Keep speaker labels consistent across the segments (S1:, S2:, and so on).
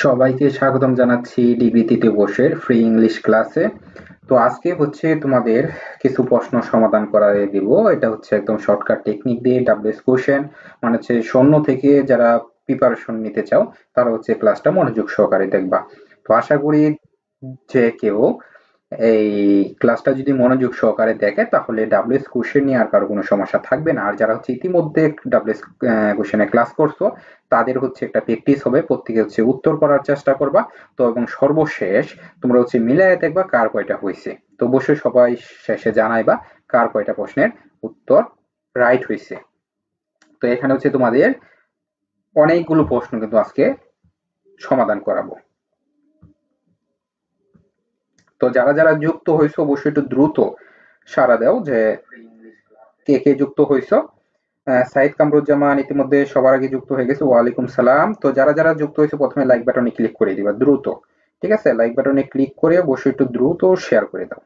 S1: সবাইকে স্বাগতম জানাচ্ছি ডিগ্রি তৃতীয় বর্ষের ফ্রি ইংলিশ ক্লাসে। তো আজকে হচ্ছে তোমাদের কিছু প্রশ্ন সমাধান করা দিব। এটা হচ্ছে একদম শর্টকাট টেকনিক দিয়ে ডাব্লিউএস কোশ্চেন, মানে হচ্ছে শূন্য থেকে যারা প্রিপারেশন নিতে চাও তারা হচ্ছে ক্লাসটা মনোযোগ সহকারে দেখবা। তো আশা করি যে কেউ এই ক্লাসটা যদি মনোযোগ সহকারে দেখে তাহলে ডাব্লিউএস কোশ্চেন নিয়ে আর কারো কোনো সমস্যা থাকবে না। আর যারা হচ্ছে ইতিমধ্যে ডাব্লিউএস কোশ্চেনে ক্লাস করছো তাদের হচ্ছে একটা প্র্যাকটিস হবে, প্রত্যেকে হচ্ছে উত্তর করার চেষ্টা করবা। তো এবং সর্বশেষ তোমরা হচ্ছে মিলাইয়া দেখবা কার কয়টা হয়েছে। তো অবশ্যই সবাই শেষে জানাইবা কার কয়টা প্রশ্নের উত্তর রাইট হয়েছে। তো এখানে হচ্ছে তোমাদের অনেকগুলো প্রশ্ন কিন্তু আজকে সমাধান করাবো। তো যারা যারা যুক্ত হয়েছে অবশ্যই একটু দ্রুত সাড়া দাও যে কে কে যুক্ত হয়েছো। সাইদ কামরুজ্জামান ইতিমধ্যে সবার আগে যুক্ত হয়ে গেছে, ওয়ালাইকুম সালাম। তো যারা যারা যুক্ত হয়েছে প্রথমে লাইক বাটনে ক্লিক করে দিবা দ্রুত। ঠিক আছে, লাইক বাটনে ক্লিক করে অবশ্যই একটু দ্রুত শেয়ার করে দাও।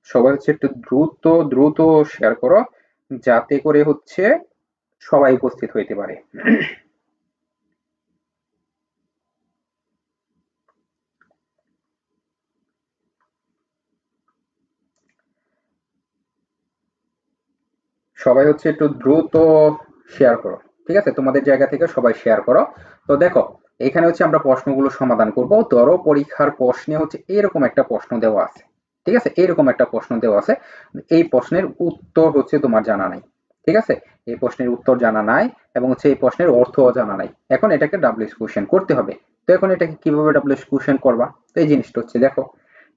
S1: সবাই হচ্ছে একটু দ্রুত দ্রুত শেয়ার করো যাতে করে হচ্ছে সবাই উপস্থিত হইতে পারে। সবাই হচ্ছে একটু দ্রুত শেয়ার করো। ঠিক আছে, তোমাদের জায়গা থেকে সবাই শেয়ার করো। তো দেখো, এখানে হচ্ছে আমরা প্রশ্নগুলো সমাধান করব। ধরো পরীক্ষার প্রশ্নে হচ্ছে এরকম একটা প্রশ্ন দেওয়া আছে। ঠিক আছে, এরকম একটা প্রশ্ন দেওয়া আছে, এই প্রশ্নের উত্তর হচ্ছে তোমার জানা নাই। ঠিক আছে, এই প্রশ্নের উত্তর জানা নাই এবং হচ্ছে এই প্রশ্নের অর্থও জানা নাই। এখন এটাকে ডাব্লিউএস কোশ্চেন করতে হবে। তো এখন এটাকে কিভাবে ডাব্লিউএস কোশ্চেন করবা, তো এই জিনিসটা হচ্ছে দেখো।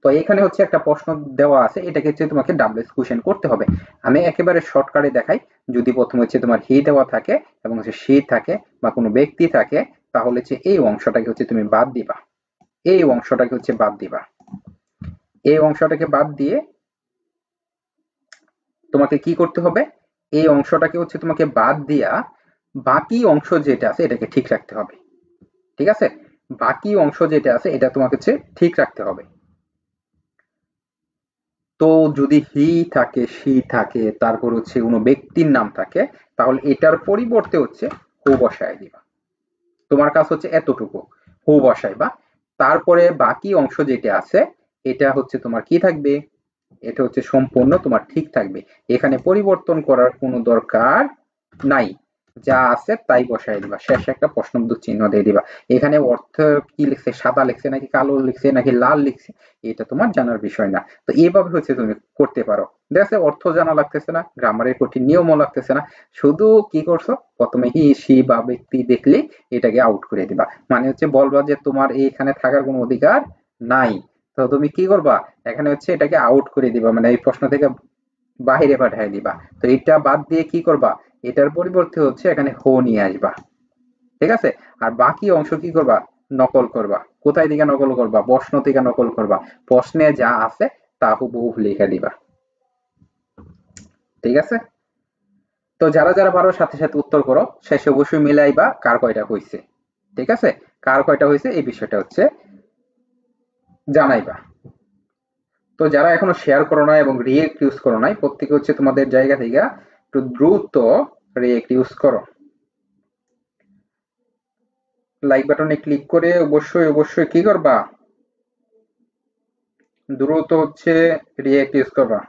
S1: তো এখানে হচ্ছে একটা প্রশ্ন দেওয়া আছে, এটাকে হচ্ছে তোমাকে ডাব্লিউএস কোশ্চেন করতে হবে। আমি একেবারে শর্টকাটে দেখাই। যদি প্রথমে হচ্ছে তোমার হি দেওয়া থাকে এবং হচ্ছে সে থাকে বা কোনো ব্যক্তি থাকে, তাহলে হচ্ছে এই অংশটাকে হচ্ছে তুমি বাদ দিবা। এই অংশটাকে হচ্ছে বাদ দিবা। এই অংশটাকে বাদ দিয়ে তোমাকে কি করতে হবে, এই অংশটাকে হচ্ছে তোমাকে বাদ দিয়া বাকি অংশ যেটা আছে এটাকে ঠিক রাখতে হবে। ঠিক আছে, বাকি অংশ যেটা আছে এটা তোমাকে হচ্ছে ঠিক রাখতে হবে। তো যদি হি থাকে, সি থাকে, তারপর হচ্ছে কোনো ব্যক্তির নাম থাকে, তাহলে এটার পরিবর্তে হচ্ছে হু বসায় দিবা। তোমার কাজ হচ্ছে এতটুকু, হু বসাইবা। তারপরে বাকি অংশ যেটা আছে এটা হচ্ছে তোমার কি থাকবে, এটা হচ্ছে সম্পূর্ণ তোমার ঠিক থাকবে। এখানে পরিবর্তন করার কোনো দরকার নাই, যা আছে তাই বসাই দিবা, শেষে একটা প্রশ্নবোধক চিহ্ন দিয়ে দিবা। এখানে অর্থ কি লিখছে, সাদা লিখছে নাকি কালো লিখছে নাকি লাল লিখছে, এটা তোমার জানার বিষয় না। তো এইভাবে হচ্ছে তুমি করতে পারো। দেখছে অর্থ জানা লাগতেছে না, গ্রামারের কঠিন নিয়মও লাগতেছে না, শুধু কি করছো, প্রথমে হি সি বা ব্যক্তি দেখলে এটাকে আউট করে দিবা। মানে হচ্ছে বলবা যে তোমার এইখানে থাকার কোনো অধিকার নাই। তো তুমি কি করবা, এখানে হচ্ছে এটাকে আউট করে দিবা, মানে এই প্রশ্ন থেকে বাহিরে পাঠিয়ে দিবা। তো এটা বাদ দিয়ে কি করবা, এটার পরিবর্তে হচ্ছে এখানে হো নিয়ে আসবা। ঠিক আছে, আর বাকি অংশ কি করবা, নকল করবা। কোথায় থেকে নকল করবা, প্রশ্ন থেকে নকল করবা। প্রশ্নে যা আছে তা হুবহু লিখে দিবা। ঠিক আছে, তো যারা যারা পারো সাথে সাথে উত্তর করো, শেষে অবশ্যই মিলাইবা কার কয়টা হয়েছে। ঠিক আছে, কার কয়টা হয়েছে এই বিষয়টা হচ্ছে জানাইবা। তো যারা এখনো শেয়ার করো না এবং রিয়েক্ট ইউজ করো নাই, প্রত্যেকে হচ্ছে তোমাদের জায়গা থেকে একটু দ্রুত রিয়েক্ট ইউজ করো। লাইক বাটনে ক্লিক করে অবশ্যই অবশ্যই কি করবা, দ্রুত হচ্ছে রিয়েক্ট ইউজ করবা।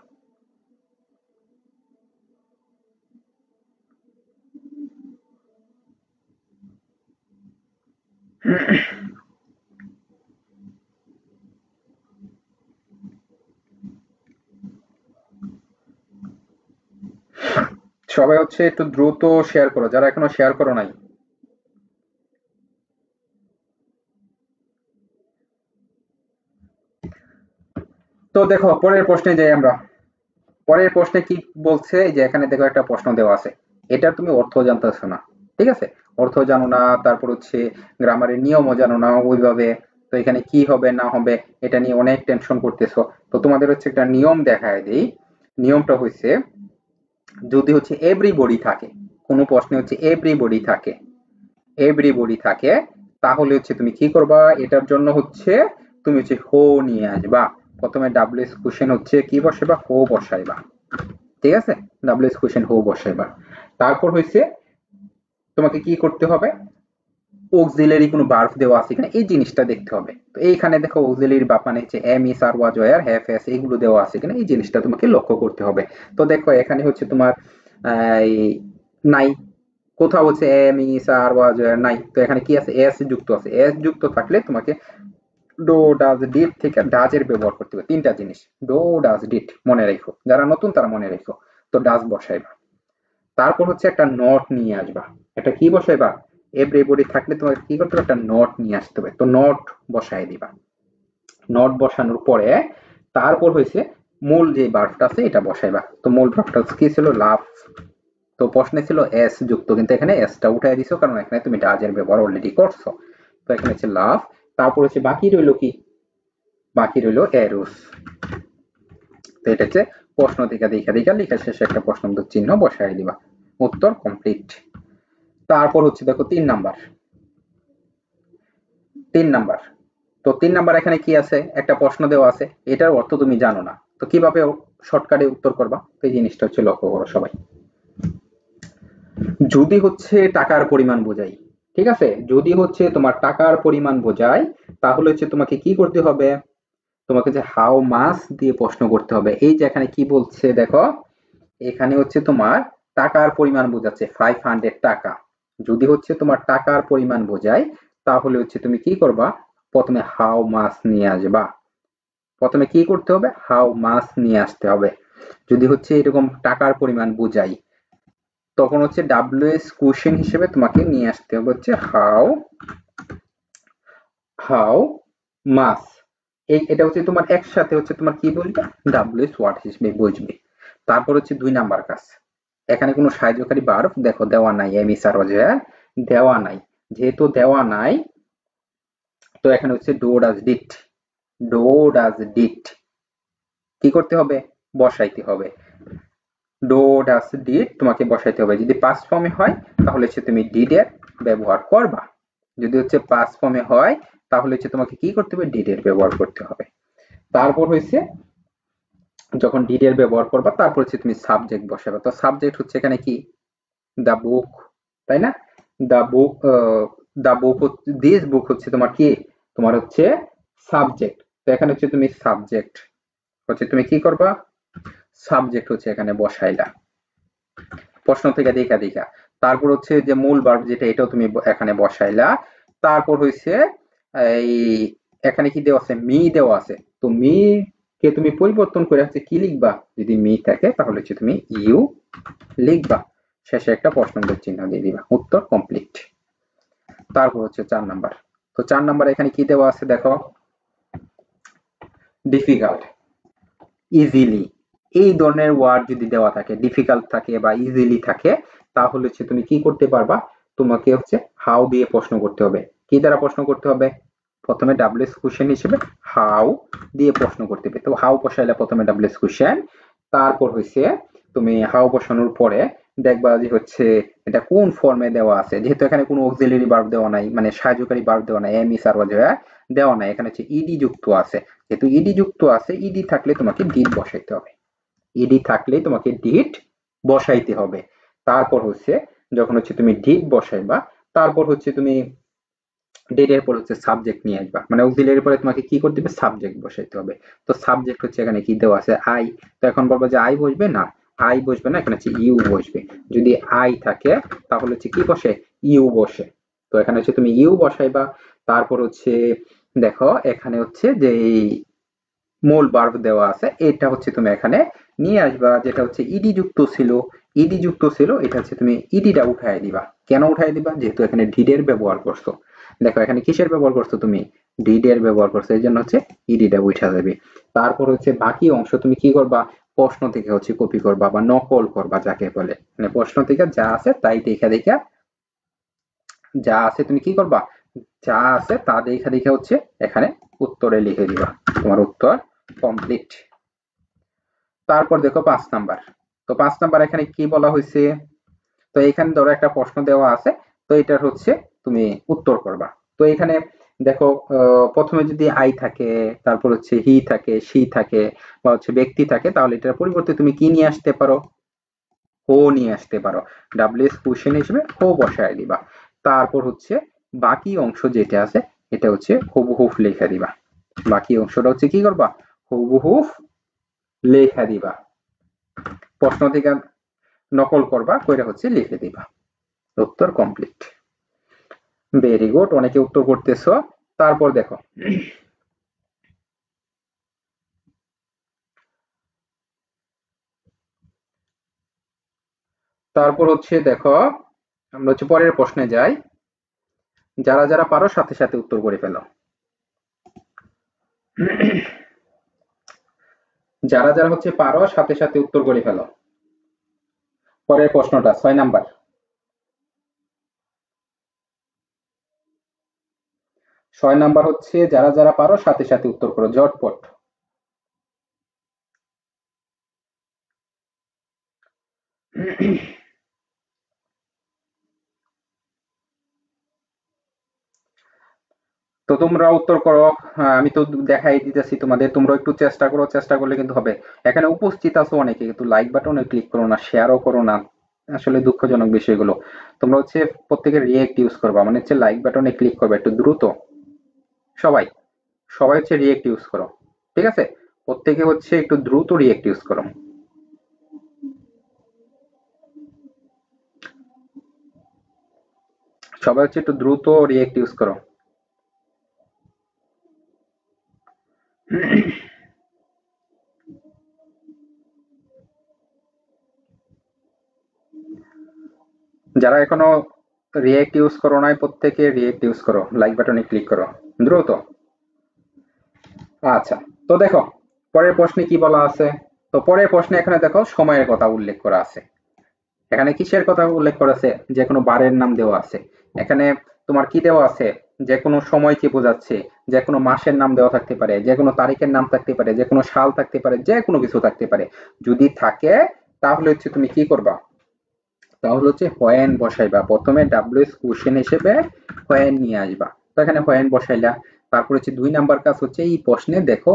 S1: সবাই হচ্ছে একটু দ্রুত শেয়ার করো যারা এখনো শেয়ার করো নাই। তো দেখো পরের প্রশ্নে যাই আমরা। পরের প্রশ্নে কি বলছে, যে এখানে দেখো একটা প্রশ্ন দেওয়া আছে, এটা তুমি অর্থ জানতেছো না। ঠিক আছে, অর্থ জানো না, তারপর হচ্ছে গ্রামারের নিয়মও জানো না ওইভাবে। তো এখানে কি হবে না হবে এটা নিয়ে অনেক টেনশন করতেছো। তো তোমাদের হচ্ছে একটা নিয়ম দেখায় দিই। নিয়মটা হচ্ছে, যদি হচ্ছে এভরিবডি থাকে, কোনো প্রশ্নে হচ্ছে এভরিবডি থাকে, এভরিবডি থাকে, তাহলে হচ্ছে তুমি কি করবা, এটার জন্য হচ্ছে তুমি হচ্ছে হো নিয়ে আসবা। প্রথমে ডাব্লিউএস কোশ্চেন হচ্ছে কি বসাইবা, হো বসাইবা। ঠিক আছে, ডাব্লিউএস কোশ্চেন হো বসাইবা। তারপর হচ্ছে তোমাকে কি করতে হবে, অক্সিলারি কোনো ভার্ব দেওয়া আছে কিনা এই জিনিসটা দেখতে হবে। তো এইখানে দেখো অক্সিলারি ভার্ব মানে হচ্ছে am is are was were have has এগুলো দেওয়া আছে কিনা এই জিনিসটা তোমাকে লক্ষ্য করতে হবে। তো দেখো এখানে হচ্ছে তোমার এই নাই, কোথাও হচ্ছে am is are was wire নাই, তো এখানে কি আছে এস যুক্ত আছে, এস যুক্ত থাকলে তোমাকে ডো ডাজ ডিড থেকে ডাজ এর ব্যবহার করতে হবে। তিনটা জিনিস ডো ডাজ ডিড মনে রেখো, যারা নতুন তারা মনে রেখো। তো ডাজ বসাইবা, তারপর হচ্ছে একটা নট নিয়ে আসবা। এটা কি বসাইবা, এভরিবডি থাকলে তোমাকে কি করতে হবে একটা নট নিয়ে আসতে হবে, তো নট বসাই দিবা। নট বসানোর পরে তারপর হয়েছে মূল যে ভার্বটা আছে এটা বসাইবা। তো মূল ভার্বটা কি ছিল লাভ, তো প্রশ্নে ছিল এস যুক্ত কিন্তু এখানে এসটা উঠাই দিছো কারণ এখানে তুমি ডাজের ব্যবহার অলরেডি করছো। তো এখানে হচ্ছে লাভ, তারপর হচ্ছে বাকি রইলো কি, বাকি রইলো এরোস। তো এটা হচ্ছে প্রশ্ন থেকে দেখা দেখা লেখা শেষে একটা প্রশ্নবোধক চিহ্ন বসাই দিবা, উত্তর কমপ্লিট। তারপর হচ্ছে দেখো 3 নাম্বার, 3 নাম্বার। তো 3 নাম্বার এখানে কি আছে, একটা প্রশ্ন দেওয়া আছে, এটার অর্থ তুমি জানো না, তো কিভাবে শর্টকাটে উত্তর করবা, তো এই জিনিসটা হচ্ছে লক্ষ্য করো সবাই। যদি হচ্ছে টাকার পরিমাণ বোঝাই, ঠিক আছে, যদি হচ্ছে তোমার টাকার পরিমাণ বোঝায় তাহলে হচ্ছে তোমাকে কি করতে হবে, তোমাকে যে হাউ মাস দিয়ে প্রশ্ন করতে হবে। এই যে এখানে কি বলছে দেখো, এখানে হচ্ছে তোমার টাকার পরিমাণ বোঝাচ্ছে 500 টাকা। যদি হচ্ছে তোমার টাকার পরিমাণ বোঝায় তাহলে হচ্ছে তুমি কি করবা, প্রথমে হাউ মাস নিয়ে আসবা, প্রথমে কি করতে হবে হাউ মাস নিয়ে আসতে হবে। যদি হচ্ছে এরকম টাকার পরিমাণ বোঝাই তখন হচ্ছে ডাব্লিউএস কোশ্চেন হিসেবে তোমাকে নিয়ে আসতে হবে হচ্ছে হাউ হাউ মাস। এটা হচ্ছে তোমার একসাথে হচ্ছে তোমার কি বলবে ডাব্লিউএস ওয়ার্ড হিসেবে বুঝবে। তারপর হচ্ছে 2 নাম্বার কাজ, এখানে কোনো সাহায্যকারী ভার্ব দেখো দেওয়া নাই, এম ইস আর ওয়াজ দেওয়া নাই, যেহেতু দেওয়া নাই তো এখানে হচ্ছে do does did, do does did কি করতে হবে বসাইতে হবে, ডো ডাজ ডিড তোমাকে বসাইতে হবে। যদি পাস্ট ফর্মে হয় তাহলে হচ্ছে তুমি ডিড এর ব্যবহার করবা, যদি হচ্ছে পাস্ট ফর্মে হয় তাহলে হচ্ছে তোমাকে কি করতে হবে ডিড এর ব্যবহার করতে হবে। তারপর হয়েছে যখন ডিড এর ব্যবহার করবা তারপর হচ্ছে তুমি সাবজেক্ট বসাবে। তো সাবজেক্ট হচ্ছে এখানে কি দা বুক, তাই না, দা বুক, দা বুক দিস বুক হচ্ছে তোমার কি তোমার হচ্ছে সাবজেক্ট। তো এখানে হচ্ছে তুমি সাবজেক্ট হচ্ছে তুমি কি করবা সাবজেক্ট হচ্ছে এখানে বসাইলা প্রশ্ন থেকে দেখা দেখা। তারপর হচ্ছে যে মূল ভার্ব যেটা এটাও তুমি এখানে বসাইলা। তারপর হইছে এই এখানে কি দেওয়া আছে মি দেওয়া আছে, তো মি কে তুমি পরিবর্তন করে হচ্ছে কি লিখবা, যদি মি থাকে তাহলে হচ্ছে তুমি ইউ লিখবা, শেষে একটা প্রশ্নবোধক চিহ্ন দিয়ে দিবা, উত্তর কমপ্লিট। তারপর হচ্ছে 4 নাম্বার, তো 4 নাম্বার এখানে কি দেওয়া আছে দেখো ডিফিকাল্ট, ইজিলি, এই ধরনের ওয়ার্ড যদি দেওয়া থাকে ডিফিকাল্ট থাকে বা ইজিলি থাকে তাহলে হচ্ছে তুমি কি করতে পারবা, তোমাকে হচ্ছে হাউ দিয়ে প্রশ্ন করতে হবে। কি দ্বারা প্রশ্ন করতে হবে, প্রথমে ডাব্লিউএস কোশ্চেন হিসেবে হাউ দিয়ে প্রশ্ন করতে হবে। তো হাউ বসাইলে প্রথমে ডাব্লিউএস কোশ্চেন, তারপর হইছে তুমি হাউ বসানোর পরে দেখবা যে হচ্ছে এটা কোন ফর্মে দেওয়া আছে, যেহেতু এখানে কোনো অক্সিলারি ভার্ব দেওয়া নাই মানে সাহায্যকারী ভার্ব দেওয়া নাই, এম ইস আর ওয়াজ দেওয়া নাই, এখানে হচ্ছে ইডি যুক্ত আছে, যেহেতু ইডি যুক্ত আছে ইডি থাকলে তোমাকে ডিড বসাইতে হবে, ইডি থাকলে তোমাকে ডিড বসাইতে হবে। তারপর হচ্ছে যখন হচ্ছে তুমি ডিড বসাইবা তারপর হচ্ছে তুমি ডেড এর পর হচ্ছে সাবজেক্ট নিয়ে আসবা, মানে অক্সিলারি পরে তোমাকে কি করতে হবে সাবজেক্ট বসাইতে হবে। তো সাবজেক্ট হচ্ছে এখানে কি দেওয়া আছে আই, তো এখন বলবো যে আই বসবে না, আই বসবে না, এখানে হচ্ছে ইউ বসবে। যদি আই থাকে তাহলে হচ্ছে কি বসে ইউ বসে, তো এখানে হচ্ছে তুমি ইউ বসাইবা। তারপর হচ্ছে দেখো এখানে হচ্ছে যে মূল ভার্ব দেওয়া আছে এটা হচ্ছে তুমি এখানে নিয়ে আসবা, যেটা হচ্ছে ইডি যুক্ত ছিল, ইডি যুক্ত ছিল এটা হচ্ছে তুমি ইডিটা উঠাই দিবা। কেন উঠাই দিবা, যেহেতু এখানে ডিডের ব্যবহার করছো, দেখো এখানে কিসের ব্যবহার করছো তুমি ডিডের ব্যবহার করছো, এই জন্য হচ্ছে ইডিটা উঠা যাবে। তারপর হচ্ছে বাকি অংশ তুমি কি করবা প্রশ্ন থেকে হচ্ছে কপি করবা বা নকল করবা যাকে বলে, মানে প্রশ্ন থেকে যা আছে তাই দেখা দেখা যা আছে তুমি কি করবা যা আছে তা দেখা দেখা হচ্ছে এখানে উত্তরে লিখে দিবা, তোমার উত্তর কমপ্লিট। তারপর দেখো 5 নাম্বার, তো 5 নাম্বার এখানে কি বলা হয়েছে, তো এখানে ধরো একটা প্রশ্ন দেওয়া আছে, তো এটার হচ্ছে তুমি উত্তর করবা। তো এখানে দেখো প্রথমে যদি আই থাকে তারপর হচ্ছে হি থাকে সি থাকে বা হচ্ছে ব্যক্তি থাকে তাহলে এটার পরিবর্তে তুমি কি নিয়ে আসতে পারো হো নিয়ে আসতে পারো, ডাব্লিউএস কোশ্চেন হিসেবে হো বসায় দিবা। তারপর হচ্ছে বাকি অংশ যেটা আছে এটা হচ্ছে হুবহুব লেখা দিবা। বাকি অংশটা হচ্ছে কি করবা, হুবহুব লেখা দিবা। প্রশ্ন থেকে নকল করবা, কইরা হচ্ছে লিখে দিবা। উত্তর কমপ্লিট। ভেরি গুড, অনেকে উত্তর করতেছো। তারপর দেখো, তারপর হচ্ছে দেখো, আমরা হচ্ছে পরের প্রশ্নে যাই। যারা যারা পারো সাথে সাথে উত্তর করে ফেলো। যারা যারা হচ্ছে পারো সাথে সাথে উত্তর করে ফেলো। পরের প্রশ্নটা 6 নাম্বার। 6 নাম্বার হচ্ছে যারা যারা পারো সাথে সাথে উত্তর করো ঝটপট। তো তোমরা উত্তর করো। আমি তো দেখাই দিতেছি তোমাদের, তোমরা একটু চেষ্টা করো, চেষ্টা করলে কিন্তু হবে। এখানে উপস্থিত আছো অনেকে, কিন্তু লাইক বাটনে ক্লিক করো না, শেয়ারও করো না। আসলে দুঃখজনক বিষয়গুলো। তোমরা হচ্ছে প্রত্যেকে রিয়েক্ট ইউজ করবা, মানে হচ্ছে লাইক বাটনে ক্লিক করবে একটু দ্রুত। সবাই, সবাই হচ্ছে রিয়েক্ট ইউজ করো। ঠিক আছে, প্রত্যেকে হচ্ছে একটু দ্রুত রিয়েক্ট ইউজ করো। সবাই হচ্ছে একটু দ্রুত রিয়েক্ট ইউজ করো। যারা এখনো রিয়েক্ট ইউজ করো নাই, প্রত্যেকে রিয়েক্ট ইউজ করো, লাইক বাটনে ক্লিক করো দ্রুত। আচ্ছা, তো দেখো পরের প্রশ্নে কি বলা আছে। তো পরের প্রশ্নে এখানে দেখো সময়ের কথা উল্লেখ করা আছে। এখানে কিসের কথা উল্লেখ করা আছে, যে কোনো বারের নাম দেওয়া আছে। এখানে তোমার কি দেওয়া আছে, যে কোনো সময়কে বোঝাচ্ছে, যে কোনো মাসের নাম দেওয়া থাকতে পারে, যে কোনো তারিখের নাম থাকতে পারে, যে কোনো সাল থাকতে পারে, যে কোনো কিছু থাকতে পারে। যদি থাকে তাহলে হচ্ছে তুমি কি করবা, তাহলে হচ্ছে হোয়েন বসাইবা। প্রথমে ডাব্লিউএস কোশ্চেন হিসেবে হোয়েন নিয়ে আসবা। তো এখানে হোয়েন বসাইলা। তারপর হচ্ছে 2 নাম্বার কাজ হচ্ছে এই প্রশ্নে দেখো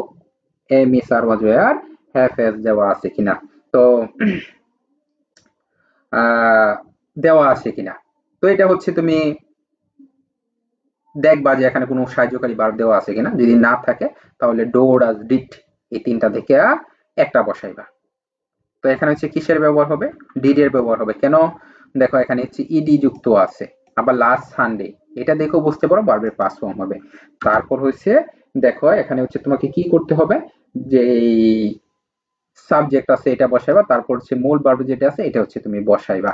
S1: এ মিস are was were have has দেওয়া আছে কিনা। তো আহ, দেওয়া আছে কিনা। তো এটা হচ্ছে তুমি দেখবা যে এখানে কোনো সাহায্যকারী ভার্ব দেওয়া আছে কিনা। যদি না থাকে তাহলে ডো, ডাজ, ডিড এই তিনটা থেকে একটা বসাইবা। তো এখানে হচ্ছে কিসের ব্যবহার হবে, ডিড এর ব্যবহার হবে। কেন, দেখো এখানে হচ্ছে ইডি যুক্ত আছে। আবার লাস্ট সানডে, এটা দেখো বুঝতে পারো ভার্বের পাস্ট ফর্ম হবে। তারপর হচ্ছে দেখো এখানে হচ্ছে তোমাকে কি করতে হবে, যে সাবজেক্ট আছে এটা বসাইবা। তারপর হচ্ছে মূল ভার্ব যেটা আছে এটা হচ্ছে তুমি বসাইবা।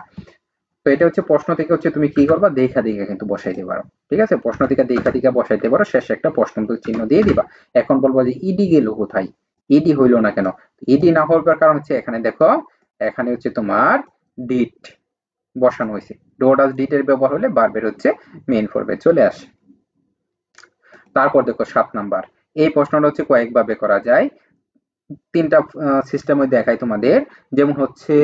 S1: তো এটা হচ্ছে প্রশ্ন থেকে হচ্ছে তুমি কি করবা, দেখা দেখা কিন্তু বসাইতে পারো। ঠিক আছে, প্রশ্ন থেকে দেখা দেখা বসাইতে পারো, শেষে একটা প্রশ্ন চিহ্ন দিয়ে দিবা। এখন বলবো যে ইডি গেল কোথায়, ইডি হইলো না কেন। ইডি না হওয়ার কারণ হচ্ছে এখানে দেখো, এখানে হচ্ছে তোমার ডিড বসানো হয়েছে। ডো ডাজ ডিড এর ব্যবহার হলে ভার্বের হচ্ছে মেইন ফর্মে চলে আসে। তারপর দেখো 7 নাম্বার। এই প্রশ্নটা হচ্ছে কয়েকভাবে করা যায়। তিনটা সিস্টেমে দেখাই তোমাদের। যেমন হচ্ছে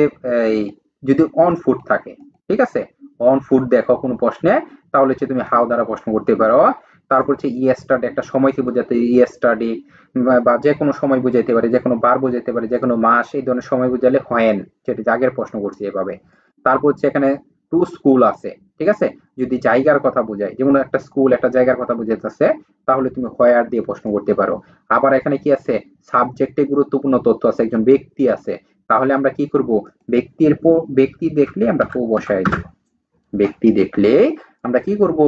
S1: এই যদি অন ফুড থাকে, ঠিক আছে, অন ফুড দেখো কোনো প্রশ্নে, তাহলে হচ্ছে তুমি হাউ দ্বারা প্রশ্ন করতে পারো। তারপর হচ্ছে ইয়েস্টারডে একটা সময়কে বোঝাতে ইয়েস্টারডে, বা যে কোনো সময় বোঝাইতে পারে, যে কোনো বার বোঝাইতে পারে, যে কোনো মাস, এই ধরনের সময় বোঝালে হোয়েন, যেটা আগের প্রশ্ন করছি এভাবে। তারপর হচ্ছে এখানে টু স্কুল আছে, ঠিক আছে, যদি জায়গার কথা বোঝায়, যেমন একটা স্কুল একটা জায়গার কথা বুঝাইতেছে, তাহলে তুমি হোয়ার দিয়ে প্রশ্ন করতে পারো। আবার এখানে কি আছে, সাবজেক্টে গুরুত্বপূর্ণ তথ্য আছে, একজন ব্যক্তি আছে, তাহলে আমরা কি করব, ব্যক্তি দেখলে আমরা হো বসায় দিব। ব্যক্তি দেখলে আমরা কি করব,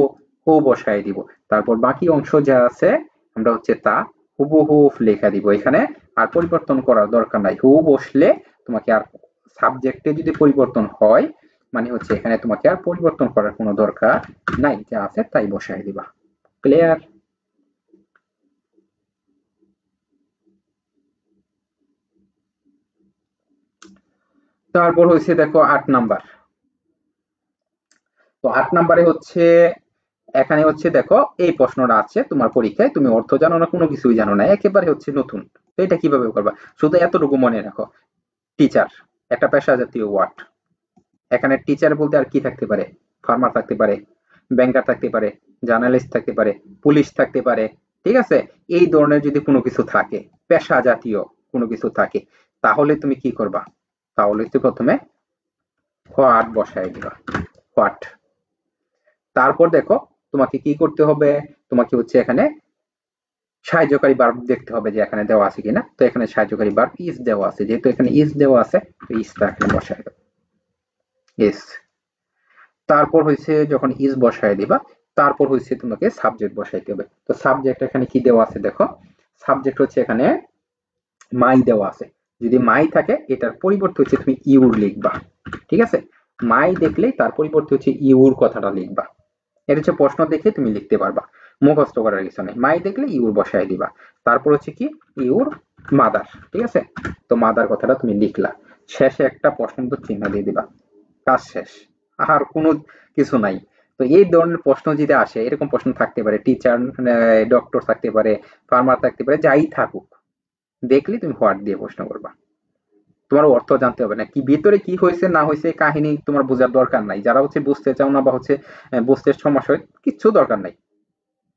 S1: হো বসায় দিব। তারপর বাকি অংশ যা আছে আমরা হচ্ছে তা হুবহুব লেখা দিব এখানে। আর পরিবর্তন করার দরকার নাই, হু বসলে তোমাকে আর, সাবজেক্টে যদি পরিবর্তন হয় মানে হচ্ছে এখানে তোমাকে আর পরিবর্তন করার কোনো দরকার নাই, যা আছে তাই বসায় দিবা। ক্লিয়ার। তারপর হচ্ছে দেখো 8 নাম্বার। তো 8 নাম্বারে হচ্ছে এখানে হচ্ছে দেখো এই প্রশ্নটা আছে তোমার পরীক্ষায়, তুমি অর্থ জানো না, কোনো কিছুই জানো না, একেবারে হচ্ছে নতুন। তো এটা কিভাবে করবা, শুধু এতটুকু মনে রাখো, টিচার একটা পেশা জাতীয় ওয়ার্ড। এখানে টিচার বলতে আর কি থাকতে পারে, ফার্মার থাকতে পারে, ব্যাংকার থাকতে পারে, জার্নালিস্ট থাকতে পারে, পুলিশ থাকতে পারে। ঠিক আছে, এই ধরনের যদি কোনো কিছু থাকে, পেশা জাতীয় কোনো কিছু থাকে, তাহলে তুমি কি করবা, তাহলে তুমি প্রথমে হোয়াট বসায় দিবা, হোয়াট। তারপর দেখো তোমাকে কি করতে হবে, তোমাকে হচ্ছে এখানে সাহায্যকারী ভার্ব দেখতে হবে যে এখানে দেওয়া আছে কিনা। তো এখানে সাহায্যকারী ভার্ব ইজ দেওয়া আছে, যেহেতু এখানে ইজ দেওয়া আছে তো ইজটা এখানে বসায় দাও, ইজ। তারপর হচ্ছে যখন ইজ বসায় দিবা, তারপর হচ্ছে তোমাকে সাবজেক্ট বসাইতে হবে। তো সাবজেক্ট এখানে কি দেওয়া আছে দেখো, সাবজেক্ট হচ্ছে এখানে মাই দেওয়া আছে। যদি মাই থাকে এটার পরিবর্তে হচ্ছে তুমি ইউর লিখবা, ঠিক আছে। মাই দেখলেই তার পরিবর্তে হচ্ছে ইউর কথাটা লিখবা। এটা হচ্ছে প্রশ্ন দেখে তুমি লিখতে পারবা, মুখস্থ করার কিছু নেই। মাই দেখলে ইউর বসায় দিবা, তারপর হচ্ছে কি ইউর মাদার, ঠিক আছে। তো মাদার কথাটা তুমি লিখলা, শেষে একটা প্রশ্নোত্তর চিহ্ন দিয়ে দিবা, কাজ শেষ। আর কোনো কিছু নাই। তো এই ধরনের প্রশ্ন যদি আসে, এরকম প্রশ্ন থাকতে পারে, টিচার, ডক্টর থাকতে পারে, ফার্মার থাকতে পারে, যাই থাকুক, দেখলে তুমি হোয়াট দিয়ে প্রশ্ন করবা। তোমার অর্থ জানতে হবে না, কি ভিতরে কি হয়েছে না হয়েছে কাহিনী তোমার বোঝার দরকার নাই। যারা হচ্ছে বুঝতে চাও না বা হচ্ছে বুঝতে সমস্যা হয়, কিচ্ছু দরকার নাই।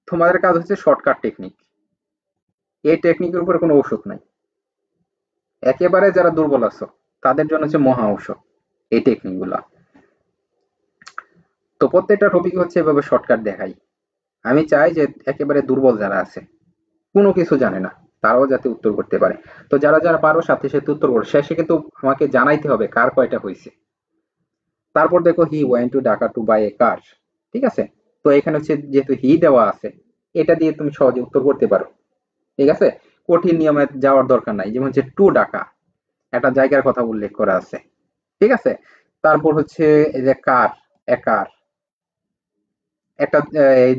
S1: তোমাদের কাজ হচ্ছে শর্টকাট টেকনিক, এই টেকনিকের উপরে কোনো ঔষধ নাই। একেবারে যারা দুর্বল আছো তাদের জন্য হচ্ছে মহা ঔষধ এই টেকনিক গুলা। তো প্রত্যেকটা টপিক হচ্ছে এভাবে শর্টকাট দেখাই। আমি চাই যে একেবারে দুর্বল যারা আছে, কোনো কিছু জানে না, তারাও যাতে উত্তর করতে পারে। তো যারা যারা পারো সাথে সাথে উত্তর করো, শেষে কিন্তু আমাকে জানাইতে হবে কার কয়টা হয়েছে। তারপর দেখো he went to Dhaka to buy a car, ঠিক আছে। তো এখানে হচ্ছে যেহেতু হি দেওয়া আছে, এটা দিয়ে তুমি সহজে উত্তর করতে পারো, ঠিক আছে। কঠিন নিয়মে যাওয়ার দরকার নাই, যেমন হচ্ছে টু ঢাকা, একটা জায়গার কথা উল্লেখ করা আছে, ঠিক আছে। তারপর হচ্ছে এই যে কার, এ কার, একটা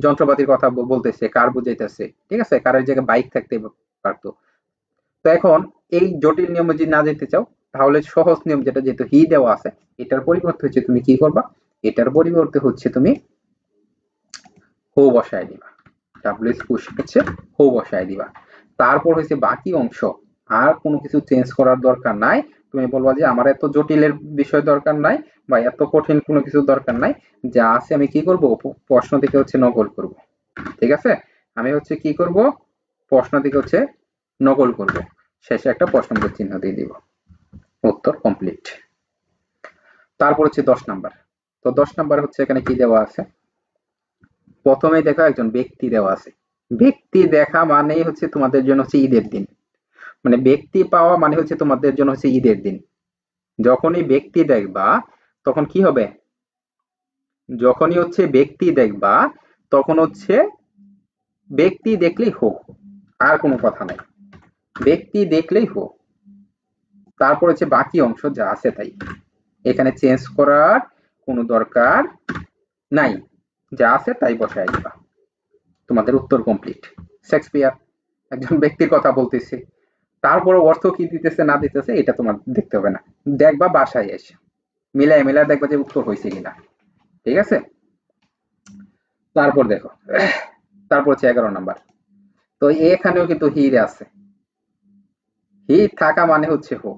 S1: যন্ত্রপাতির কথা বলতেছে, কার বুঝাইতেছে, ঠিক আছে। কারের জায়গায় বাইক থাকতে পারতো। তো এখন এই জটিল নিয়মে যদি না যেতে চাও, তাহলে সহজ নিয়ম যেটা, যেহেতু হি দেওয়া আছে, এটার পরিবর্তে হচ্ছে তুমি কি করবা, এটার পরিবর্তে হচ্ছে তুমি হো বসায় দিবা। ডাব্লিউএস পুশ হচ্ছে হো বসায় দিবা। তারপর হচ্ছে বাকি অংশ আর কোনো কিছু চেঞ্জ করার দরকার নাই। তুমি বলবা যে আমার এত জটিলের বিষয় দরকার নাই বা এত কঠিন কোনো কিছু দরকার নাই, যা আছে আমি কি করব, প্রশ্ন থেকে হচ্ছে নকল করব, ঠিক আছে। আমি হচ্ছে কি করব, প্রশ্ন থেকে হচ্ছে নকল করব, শেষে একটা প্রশ্নবোধক চিহ্ন দিয়ে দিব, উত্তর কমপ্লিট। তারপর হচ্ছে 10 নাম্বার। তো 10 নাম্বার হচ্ছে এখানে কি দেওয়া আছে, প্রথমেই দেখা একজন ব্যক্তি দেওয়া আছে। ব্যক্তি দেখা মানেই হচ্ছে তোমাদের জন্য হচ্ছে ঈদের দিন, মানে ব্যক্তি পাওয়া মানে হচ্ছে তোমাদের জন্য হচ্ছে ঈদের দিন। যখনই ব্যক্তি দেখবা তখন কি হবে, যখনই হচ্ছে ব্যক্তি দেখবা তখন হচ্ছে ব্যক্তি দেখলেই হো, আর কোনো কথা নাই, ব্যক্তি দেখলেই হো। তারপর হচ্ছে বাকি অংশ যা আছে তাই, এখানে চেঞ্জ করার কোনো দরকার নাই, যা আছে তাই বসায় দিবা, তোমাদের উত্তর কমপ্লিট। শেক্সপিয়ার একজন ব্যক্তির কথা বলতেছে, তারপরে অর্থ কি দিতেছে না দিতেছে এটা তোমার দেখতে হবে না, দেখবা বাসায় এসে মিলাই মিলাই দেখবা যে উত্তর হয়েছে কিনা, ঠিক আছে। তারপর দেখো, তারপর হচ্ছে 11 নাম্বার। তো এখানেও কিন্তু হি আছে, হি থাকা মানে হচ্ছে হো,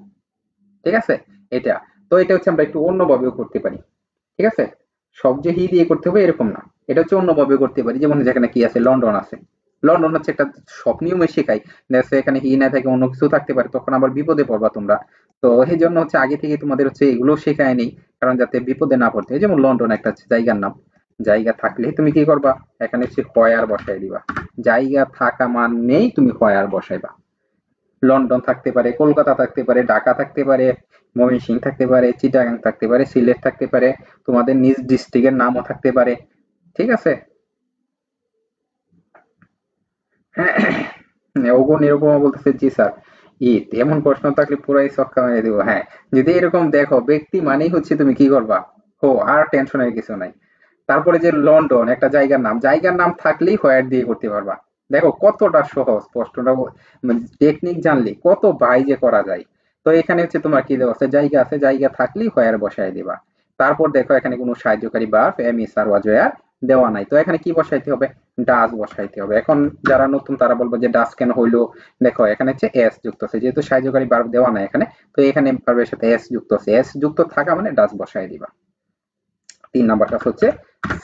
S1: ঠিক আছে। এটা, তো এটা হচ্ছে আমরা একটু অন্যভাবেও করতে পারি, ঠিক আছে। সব যে হি দিয়ে করতে হবে এরকম না, এটা হচ্ছে অন্যভাবে করতে পারি। যেমন যেখানে কি আছে, লন্ডন আছে, লন্ডন হচ্ছে একটা সব নিয়মে শেখাই, দেখছে এখানে হি না থাকে অন্য কিছু থাকতে পারে, তখন আবার বিপদে পড়বা তোমরা। তো এই জন্য হচ্ছে আগে থেকে তোমাদের হচ্ছে এগুলো শেখায় নেই, কারণ যাতে বিপদে না পড়তে হয়। যেমন লন্ডন একটা হচ্ছে জায়গার নাম, জায়গা থাকলে তুমি কি করবা, এখানে হচ্ছে হয়ার বসাই দিবা, জায়গা থাকা মানেই তুমি হয়ার বসাইবা। লন্ডন থাকতে পারে, কলকাতা থাকতে পারে, ঢাকা থাকতে পারে, ময়মনসিংহ থাকতে পারে, চিটাগাং থাকতে পারে, সিলেট থাকতে পারে, তোমাদের নিজ ডিস্ট্রিক্টের নামও থাকতে পারে, ঠিক আছে। ওগো নিরুপমা বলতেছে জি স্যার। ঈদ এমন প্রশ্ন থাকলে পুরাই ছক্কা মেরে দিব। হ্যাঁ, যদি এরকম দেখো ব্যক্তি মানেই হচ্ছে তুমি কি করবা, হো, আর টেনশনের কিছু নাই। তারপরে যে লন্ডন একটা জায়গার নাম, জায়গার নাম থাকলেই হোয়ার দিয়ে করতে পারবা। দেখো কতটা সহজ প্রশ্নটা, টেকনিক জানলে কত ভাই যে করা যায়। তো এখানে হচ্ছে তোমার কি দেওয়া আছে, জায়গা আছে, জায়গা থাকলেই হোয়ার বসায় দিবা। তারপর দেখো এখানে কোনো সাহায্যকারী verb am is are was were দেওয়া নাই, তো এখানে কি বসাইতে হবে, ডাজ বসাইতে হবে। এখন যারা নতুন তারা বলবো যে ডাজ কেন হইলো, দেখো এখানে হচ্ছে এস যুক্ত আছে, যেহেতু সাহায্যকারী ভার্ব দেওয়া নাই এখানে, তো এখানে ভার্বের সাথে এস যুক্ত আছে, এস যুক্ত থাকা মানে ডাজ বসাই দিবা। 3 নাম্বার কাজ হচ্ছে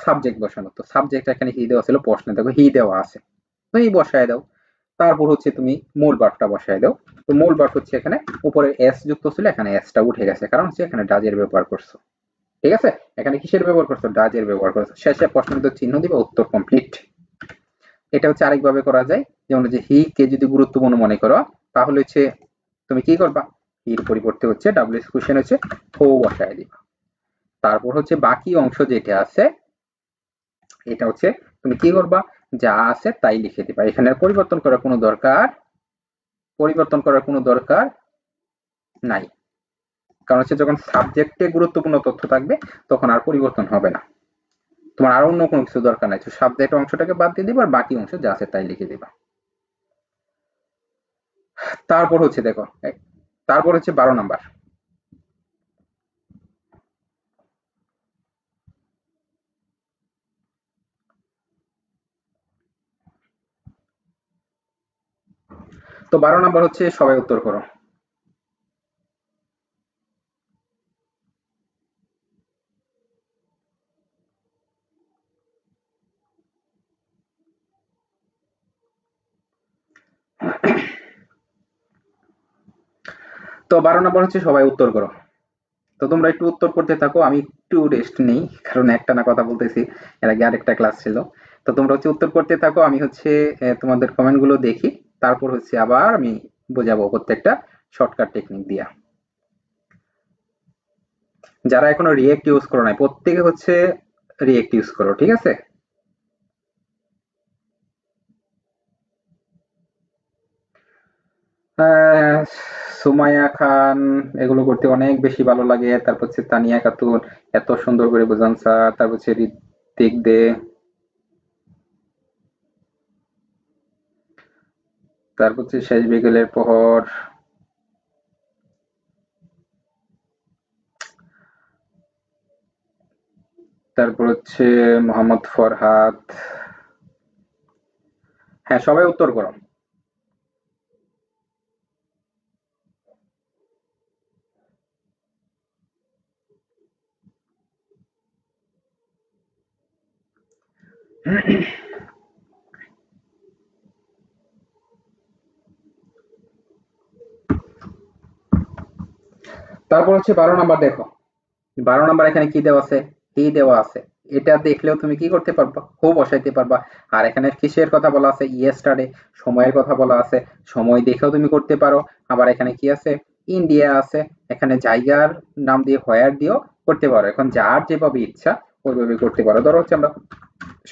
S1: সাবজেক্ট বসানো। তো সাবজেক্ট এখানে হি দেওয়া ছিল, প্রশ্নে দেখো হি দেওয়া আছে, তো হি বসায় দাও। তারপর হচ্ছে তুমি মূল ভার্বটা বসায় দাও। তো মূল ভার্ব হচ্ছে এখানে উপরে এস যুক্ত ছিল, এখানে এসটা উঠে গেছে, কারণ হচ্ছে এখানে ডাজের ব্যবহার করছো, ঠিক আছে, এখানে কিসের ব্যবহার করছো, ডাজের ব্যবহার করছো, শেষে প্রশ্নবোধক চিহ্ন দিবা, উত্তর কমপ্লিট। এটা হচ্ছে আরেকভাবে করা যায়, যেমন যে হি কে যদি গুরুত্বপূর্ণ মনে করো তাহলে হচ্ছে তুমি কি করবা, হির পরিবর্তে হচ্ছে ডাব্লিউএস কোশ্চেন হচ্ছে হো বসায় দিবা। তারপর হচ্ছে বাকি অংশ যেটা আছে এটা হচ্ছে তুমি কি করবা, যা আছে তাই লিখে দিবা, এখানে পরিবর্তন করার কোনো দরকার নাই। কারণ হচ্ছে যখন সাবজেক্টে গুরুত্বপূর্ণ তথ্য থাকবে তখন আর পরিবর্তন হবে না, তোমার আর অন্য কোনো কিছু দরকার নাই, সাবজেক্ট অংশটাকে বাদ দিয়ে দিবা আর বাকি অংশ যা আছে তাই লিখে দিবা। তারপর হচ্ছে দেখো, তারপর হচ্ছে 12 নাম্বার। তো 12 নাম্বার হচ্ছে সবাই উত্তর করো। তো 12 নাম্বার হচ্ছে সবাই উত্তর করো। তো তোমরা একটু উত্তর করতে থাকো, আমি একটু রেস্ট নেই, কারণ একটা না কথা বলতেছি, এর আগে আরেকটা ক্লাস ছিল। তো তোমরা হচ্ছে উত্তর করতে থাকো, আমি হচ্ছে তোমাদের কমেন্ট গুলো দেখি, তারপর হচ্ছে আবার আমি বোঝাবো প্রত্যেকটা শর্টকাট টেকনিক দিয়া। যারা এখনো রিয়েক্ট ইউজ করো নাই প্রত্যেকে হচ্ছে রিয়েক্ট ইউজ করো, ঠিক আছে। আহ, সুমাইয়া খান, এগুলো করতে অনেক বেশি ভালো লাগে। তারপর হচ্ছে তানিয়া খাতুন, এত সুন্দর করে বোঝানছা। তারপর হচ্ছে ঋত্বিক দে, তারপর হচ্ছে শেষ বিকেলের প্রহর, তারপর হচ্ছে মোহাম্মদ ফরহাদ। হ্যাঁ, সবাই উত্তর করো। তারপর হচ্ছে 12 নাম্বার দেখো, 12 নাম্বার এখানে কি দেওয়া আছে, হি দেওয়া আছে। এটা দেখলেও তুমি কি করতে পারবা, হু বসাইতে পারবা। আর এখানে কিসের কথা বলা আছে, ইয়েস্টারডে, সময়ের কথা বলা আছে, সময় দেখেও তুমি করতে পারো। আবার এখানে কি আছে, ইন্ডিয়া আছে, এখানে জায়গার নাম দিয়ে হোয়ার দিয়েও করতে পারো। এখন যার যেভাবে ইচ্ছা ওইভাবে করতে পারো। ধরো হচ্ছে আমরা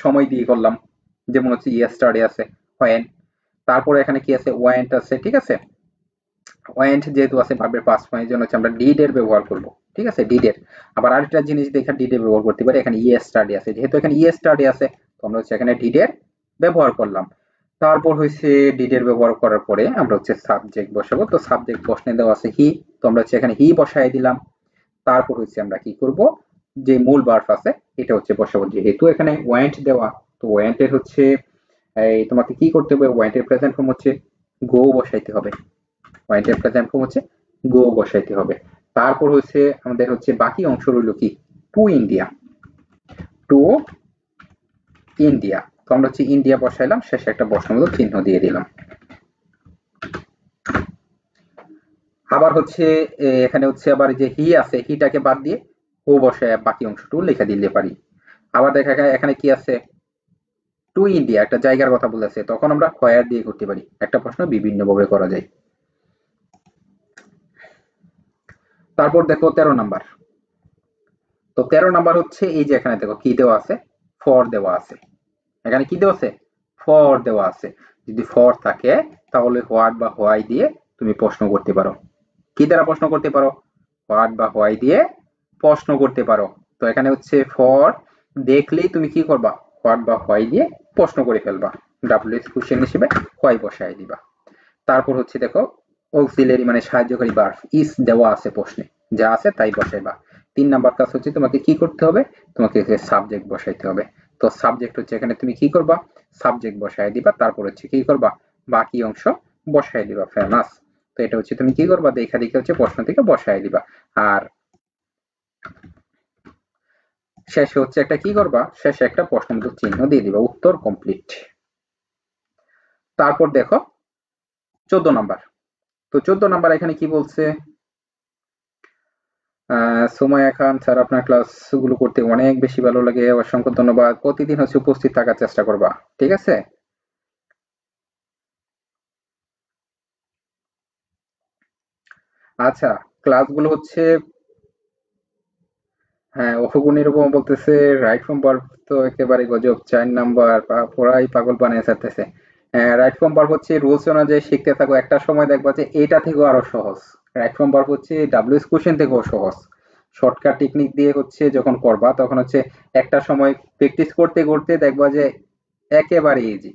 S1: সময় দিয়ে করলাম, যেমন হচ্ছে ইয়েস্টারডে আছে, হোয়েন। তারপরে এখানে কি আছে, ওয়েন্ট আছে, ঠিক আছে। ওয়েন্ট যেহেতু আছে ভার্বের পাস্ট ফর্মের জন্য হচ্ছে আমরা ডিড এর ব্যবহার করব, ঠিক আছে, ডিড এর। আবার আরেকটা জিনিস দেখে ডিড এর ব্যবহার করতে পারি, এখানে ইয়ে স্টাডি আছে, যেহেতু এখানে ইয়ে স্টাডি আছে তো আমরা হচ্ছে এখানে ডিড এর ব্যবহার করলাম। তারপর হচ্ছে ডিড এর ব্যবহার করার পরে আমরা হচ্ছে সাবজেক্ট বসাবো। তো সাবজেক্ট প্রশ্নে দেওয়া আছে হি, তো আমরা হচ্ছে এখানে হি বসাই দিলাম। তারপর হচ্ছে আমরা কি করব, যে মূল ভার্ব আছে এটা হচ্ছে বসাবো। যেহেতু এখানে ওয়েন্ট দেওয়া, তো ওয়েন্ট এর হচ্ছে এই তোমাকে কি করতে হবে, ওয়েন্ট এর প্রেজেন্ট ফর্ম হচ্ছে গো বসাইতে হবে। পয়েন্টের প্রেজেন্ট ফর্ম হচ্ছে গো বসাইতে হবে। তারপর হচ্ছে আমাদের হচ্ছে বাকি অংশ রইল কি, টু ইন্ডিয়া, টু ইন্ডিয়া। তো আমরা হচ্ছে ইন্ডিয়া বসাইলাম, শেষে একটা প্রশ্নবোধক চিহ্ন দিয়ে দিলাম। আবার হচ্ছে এখানে হচ্ছে আবার যে হি আছে, হিটাকে বাদ দিয়ে ও বসায় বাকি অংশটুকু লিখে দিলে পারি। আবার দেখা এখানে কি আছে, টু ইন্ডিয়া একটা জায়গার কথা বলেছে, তখন আমরা হোয়ার দিয়ে করতে পারি। একটা প্রশ্ন বিভিন্ন ভাবে করা যায়। তারপর দেখো 13 নাম্বার। তো 13 নাম্বার হচ্ছে এই যে এখানে দেখো কি দেওয়া আছে, ফর দেওয়া আছে। এখানে কি দেওয়া আছে, ফর দেওয়া আছে। যদি ফর থাকে তাহলে হোয়াট বা হোয়াই দিয়ে তুমি প্রশ্ন করতে পারো। কি দ্বারা প্রশ্ন করতে পারো, হোয়াট বা হোয়াই দিয়ে প্রশ্ন করতে পারো। তো এখানে হচ্ছে ফর দেখলেই তুমি কি করবা, হোয়াট বা হোয়াই দিয়ে প্রশ্ন করে ফেলবা, ডাব্লিউএস কোশ্চেন হিসেবে হোয়াই বসায় দিবা। তারপর হচ্ছে দেখো অক্সিলারি মানে সাহায্যকারী ভার্ব ইস দেওয়া আছে প্রশ্নে, যা আছে তাই বসাইবা। 3 নাম্বার কাজ হচ্ছে তোমাকে কি করতে হবে, তোমাকে সাবজেক্ট বসাইতে হবে। তো সাবজেক্ট হচ্ছে এখানে তুমি কি করবা, সাবজেক্ট বসায় দিবা। তারপর হচ্ছে কি করবা, বাকি অংশ বসায় দিবা, ফেমাস। তো এটা হচ্ছে তুমি কি করবা, দেখা দেখে হচ্ছে প্রশ্ন থেকে বসায় দিবা। আর শেষে হচ্ছে একটা কি করবা, শেষে একটা প্রশ্নবোধক চিহ্ন দিয়ে দিবা, উত্তর কমপ্লিট। তারপর দেখো 14 নাম্বার। তো 14 নাম্বার এখানে কি বলছে, সুমাইয়া খান স্যার, আপনার ক্লাসগুলো করতে অনেক বেশি ভালো লাগে, অসংখ্য ধন্যবাদ। প্রতিদিন হচ্ছে উপস্থিত থাকার চেষ্টা করবা, ঠিক আছে? আচ্ছা, ক্লাসগুলো হচ্ছে, হ্যাঁ, অহুগুণ এরকম বলতেছে রাইট ফ্রম ভার্ব তো একেবারে গজব, 4 নাম্বার পুরাই পাগল বানিয়ে ছাড়তেছে। রাইট ফ্রম ভার্ব হচ্ছে রুলস অনুযায়ী শিখতে থাকো, একটা সময় দেখবা যে এটা থেকেও আরো সহজ। রাইট ফ্রম ভার্ব হচ্ছে ডাব্লিউএস কোশ্চেন থেকেও সহজ। শর্টকাট টেকনিক দিয়ে হচ্ছে যখন করবা তখন হচ্ছে একটা সময় প্র্যাকটিস করতে করতে দেখবা যে একেবারে ইজি।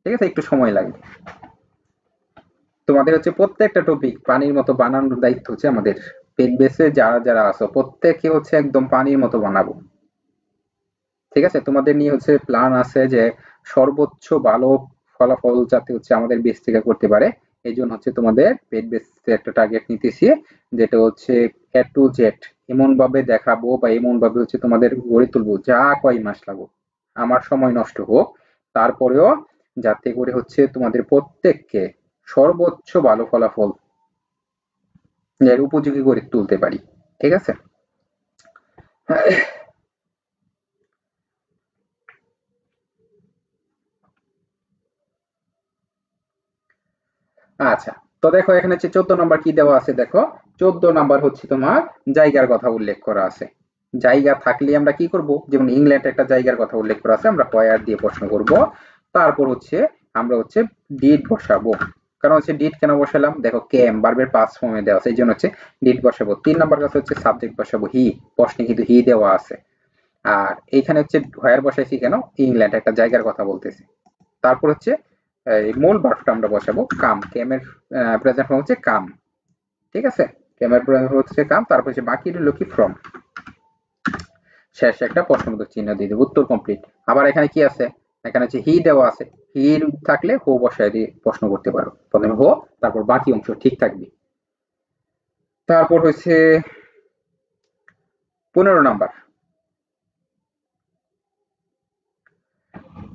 S1: ঠিক আছে, একটু সময় লাগবে। তোমাদের হচ্ছে প্রত্যেকটা টপিক পানির মতো বানানোর দায়িত্ব হচ্ছে আমাদের। পেন বেসে যারা যারা আছো প্রত্যেকে হচ্ছে একদম পানির মতো বানাবো। ঠিক আছে, তোমাদের নিয়ে হচ্ছে প্ল্যান আছে যে সর্বোচ্চ ভালো ফলাফল যাতে হচ্ছে আমাদের বেস থেকে করতে পারে। এই জন্য হচ্ছে তোমাদের পেড বেস একটা টার্গেট নিতেছি, যেটা হচ্ছে এ টু জেড এমন ভাবে দেখাবো বা এমন ভাবে হচ্ছে তোমাদের গড়ে তুলবো, যা কয় মাস লাগুক, আমার সময় নষ্ট হোক, তারপরেও যাতে করে হচ্ছে তোমাদের প্রত্যেককে সর্বোচ্চ ভালো ফলাফল এর উপযোগী করে তুলতে পারি। ঠিক আছে। আচ্ছা, তো দেখো এখানে হচ্ছে 14 নম্বর কি দেওয়া আছে দেখো। 14 নম্বর হচ্ছে তোমার জায়গার কথা উল্লেখ করা আছে। জায়গা থাকলে আমরা কি করব, যেমন ইংল্যান্ড একটা জায়গার কথা উল্লেখ করা আছে, আমরা হোয়ার দিয়ে প্রশ্ন করব। তারপর হচ্ছে আমরা হচ্ছে ডিড বসাবো। কারণ হচ্ছে ডিড কেন বসালাম দেখো, কেম ভার্বের পাস্ট ফর্মে দেওয়া আছে, এই জন্য হচ্ছে ডিড বসাবো। 3 নম্বর কাছে হচ্ছে সাবজেক্ট বসাবো হি, প্রশ্নে কিন্তু হি দেওয়া আছে। আর এইখানে হচ্ছে হোয়ার বসাইছি কেন, ইংল্যান্ড একটা জায়গার কথা বলতেছি। তারপর হচ্ছে এই মূল ভার্বটা আমরা বসাবো কাম, কেমের প্রেজেন্ট ফর্ম হচ্ছে কাম। ঠিক আছে, কেমের প্রেজেন্ট ফর্ম হচ্ছে কাম, তারপর হচ্ছে বাকি হলো কি ফ্রম। শেষে একটা প্রশ্নবোধক চিহ্ন দিয়ে দেবো, উত্তর কমপ্লিট। আবার এখানে কি আছে, এখানে হচ্ছে হি দেওয়া আছে, হি থাকলে হো বসায় দিয়ে প্রশ্ন করতে পারো, প্রথমে হো, তারপর বাকি অংশ ঠিক থাকবে। তারপর হচ্ছে 15 নাম্বার।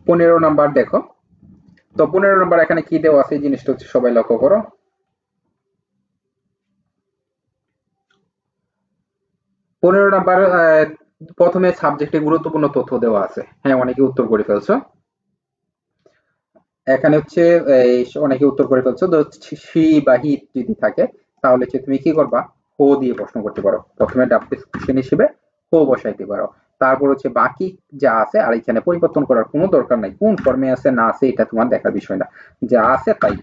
S1: 15 নাম্বার দেখো, তো 15 নাম্বার এখানে কি দেওয়া আছে এই জিনিসটা হচ্ছে সবাই লক্ষ্য করো। 15 নাম্বার প্রথমে সাবজেক্টে গুরুত্বপূর্ণ তথ্য দেওয়া আছে। হ্যাঁ, অনেকে উত্তর করে ফেলছো। এখানে হচ্ছে এই অনেকে উত্তর করে ফেলছো, তো সি বা হি যদি থাকে তাহলে হচ্ছে তুমি কি করবা, হো দিয়ে প্রশ্ন করতে পারো, প্রথমে ডাবলিউএসশন হিসেবে হো বসাইতে পারো। তারপর হচ্ছে বাকি যা আছে, আর এখানে পরিবর্তন করার কোনো দরকার নাই, কোন ফর্মে আছে না আছে এটা তোমার দেখার বিষয় না, যা আছে তাই।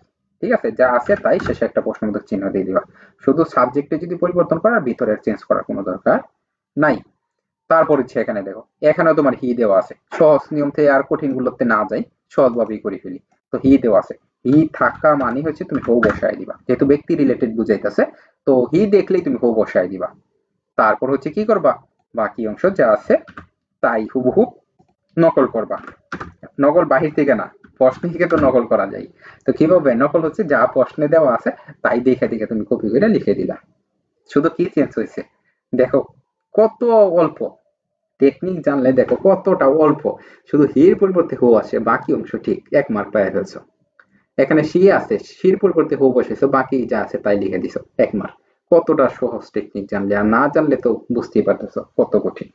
S1: ঠিক আছে, যা আছে তাই শেষে একটা প্রশ্নবোধক চিহ্ন দিয়ে দিবা। শুধু সাবজেক্টে যদি পরিবর্তন করার, ভিতরের চেঞ্জ করার কোনো দরকার নাই। তারপর হচ্ছে এখানে দেখো, এখানেও তোমার হি দেওয়া আছে, সহজ নিয়ম থেকে আর কঠিন গুলোতে না যাই, সহজভাবেই করে ফেলি। তো হি দেওয়া আছে, হি থাকা মানে হচ্ছে তুমি হো বসায় দিবা, যেহেতু ব্যক্তি রিলেটেড বুঝাইতেছে, তো হি দেখলেই তুমি হো বসায় দিবা। তারপর হচ্ছে কি করবা, বাকি অংশ যা আছে তাই হুবহু নকল করবা। নকল বাহির থেকে না, প্রশ্ন থেকে তো নকল করা যায়। তো কিভাবে নকল হচ্ছে, যা প্রশ্নে দেওয়া আছে তাই দেখে দেখে তুমি কপি করে লিখে দিলা। শুধু কি চেঞ্জ হয়েছে দেখো, কত অল্প টেকনিক জানলে দেখো কতটা অল্প, শুধু হির পরিবর্তে হো আসে, বাকি অংশ ঠিক 1 মার্ক পায় ফেলছো। এখানে সি আছে, সির পরিবর্তে হো বসেছো, বাকি যা আছে তাই লিখে দিছো, 1 মার্ক। কতটা সহজ টেকনিক জানলে, আর না জানলে তো বুঝতেই পারতেছো কত কঠিন।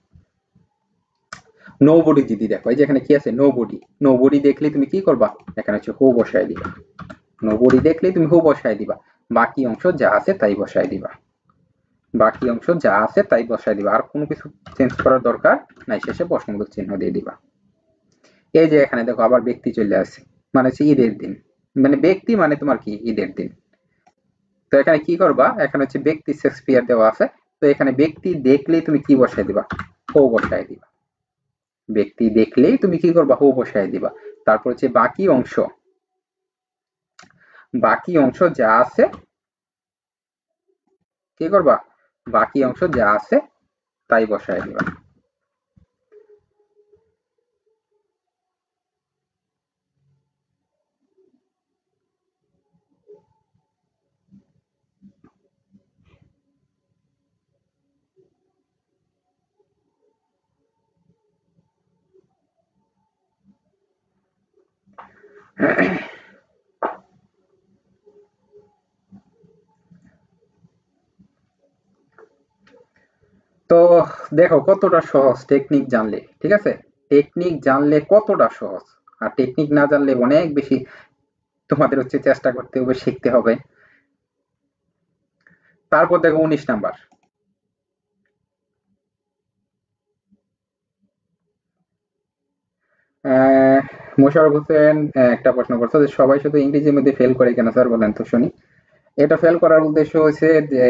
S1: নো বডি যদি দেখো, এই যে এখানে কি আছে, নো বডি, নো বডি দেখলে তুমি কি করবা, এখানে হচ্ছে হো বসায় দিবা। নো বডি দেখলেই তুমি হো বসায় দিবা, বাকি অংশ যা আছে তাই বসায় দিবা। বাকি অংশ যা আছে তাই বসায় দিবা, আর কোনো কিছু চেঞ্জ করার দরকার নাই, শেষে প্রশ্নবোধক চিহ্ন দিয়ে দিবা। এই যে এখানে দেখো আবার ব্যক্তি চলে আসে, মানে হচ্ছে ঈদের দিন, মানে ব্যক্তি মানে তোমার কি ঈদের দিন। তো এখানে কি করবা, এখানে হচ্ছে ব্যক্তি শেক্সপিয়ার দেওয়া আছে, তো এখানে ব্যক্তি দেখলেই তুমি কি বসাই দিবা, হো বসাই দিবা। ব্যক্তি দেখলেই তুমি কি করবা, হো বসাই দিবা। তারপর হচ্ছে বাকি অংশ, বাকি অংশ যা আছে কি করবা, বাকি অংশ যা আছে তাই বসায় দিবা। দেখো কতটা সহজ টেকনিক জানলে, ঠিক আছে? টেকনিক জানলে কতটা সহজ, আর টেকনিক না জানলে অনেক বেশি তোমাদের হচ্ছে চেষ্টা করতে হবে, শিখতে হবে। তারপর দেখো 19 নাম্বার। মোশাররফ হোসেন একটা প্রশ্ন করছে যে সবাই শুধু ইংরেজির মধ্যে ফেল করে কেন স্যার, বলেন তো শুনি। এটা ফেল করার উদ্দেশ্য হচ্ছে যে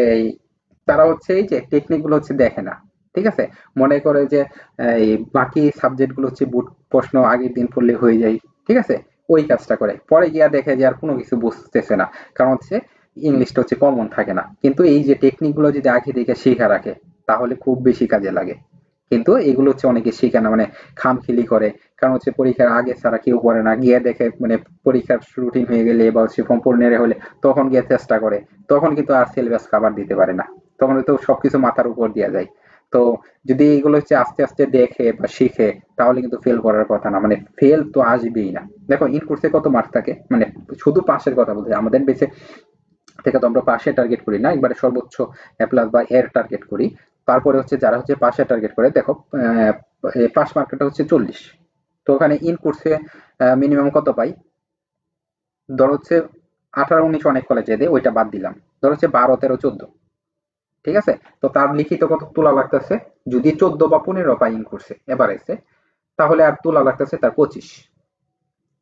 S1: তারা হচ্ছে এই যে টেকনিক গুলো হচ্ছে দেখে না, ঠিক আছে? মনে করে যে এই বাকি সাবজেক্ট গুলো হচ্ছে বুট প্রশ্ন আগের দিন পড়লে হয়ে যায়, ঠিক আছে? ওই কাজটা করে পরে গিয়া দেখে যে আর কোনো কিছু বুঝতেছে না, কারণ হচ্ছে ইংলিশটা হচ্ছে কমন থাকে না। কিন্তু এই যে টেকনিক গুলো যদি আগে থেকে শেখা রাখে তাহলে খুব বেশি কাজে লাগে। কিন্তু এগুলো হচ্ছে অনেকে শেখে না, মানে খামখেয়ালি করে। কারণ হচ্ছে পরীক্ষার আগে ছাড়া কেউ পড়ে না, গিয়ে দেখে মানে পরীক্ষার রুটিন হয়ে গেলে বা হচ্ছে ফর্ম পূরণের হলে তখন গিয়ে চেষ্টা করে, তখন কিন্তু আর সিলেবাস কাভার দিতে পারে না, তখন তো সবকিছু মাথার উপর দেওয়া যায়। তো যদি এগুলো হচ্ছে আস্তে আস্তে দেখে বা শিখে তাহলে কিন্তু ফেল করার কথা না, মানে ফেল তো আসবেই না। দেখো ইন কোর্সে কত মার্ক থাকে, মানে শুধু পাশের কথা বলতে আমাদের বেঁচে থেকে তো আমরা পাশে টার্গেট করি না, একবারে সর্বোচ্চ এ প্লাস বা এর টার্গেট করি। তারপরে হচ্ছে যারা হচ্ছে পাশে টার্গেট করে, দেখো পাস মার্কটা হচ্ছে 40। তো ওখানে ইন কোর্সে মিনিমাম কত পাই? ধর হচ্ছে 18 19 অনেক কলেজে দেয়, ওইটা বাদ দিলাম। ধর হচ্ছে 12 13 14, ঠিক আছে? তো তার লিখিত কত তোলা লাগতেছে? যদি 14 বা 15 পাই ইন কোর্সে এভারেজে, তাহলে আর তোলা লাগতেছে তার 25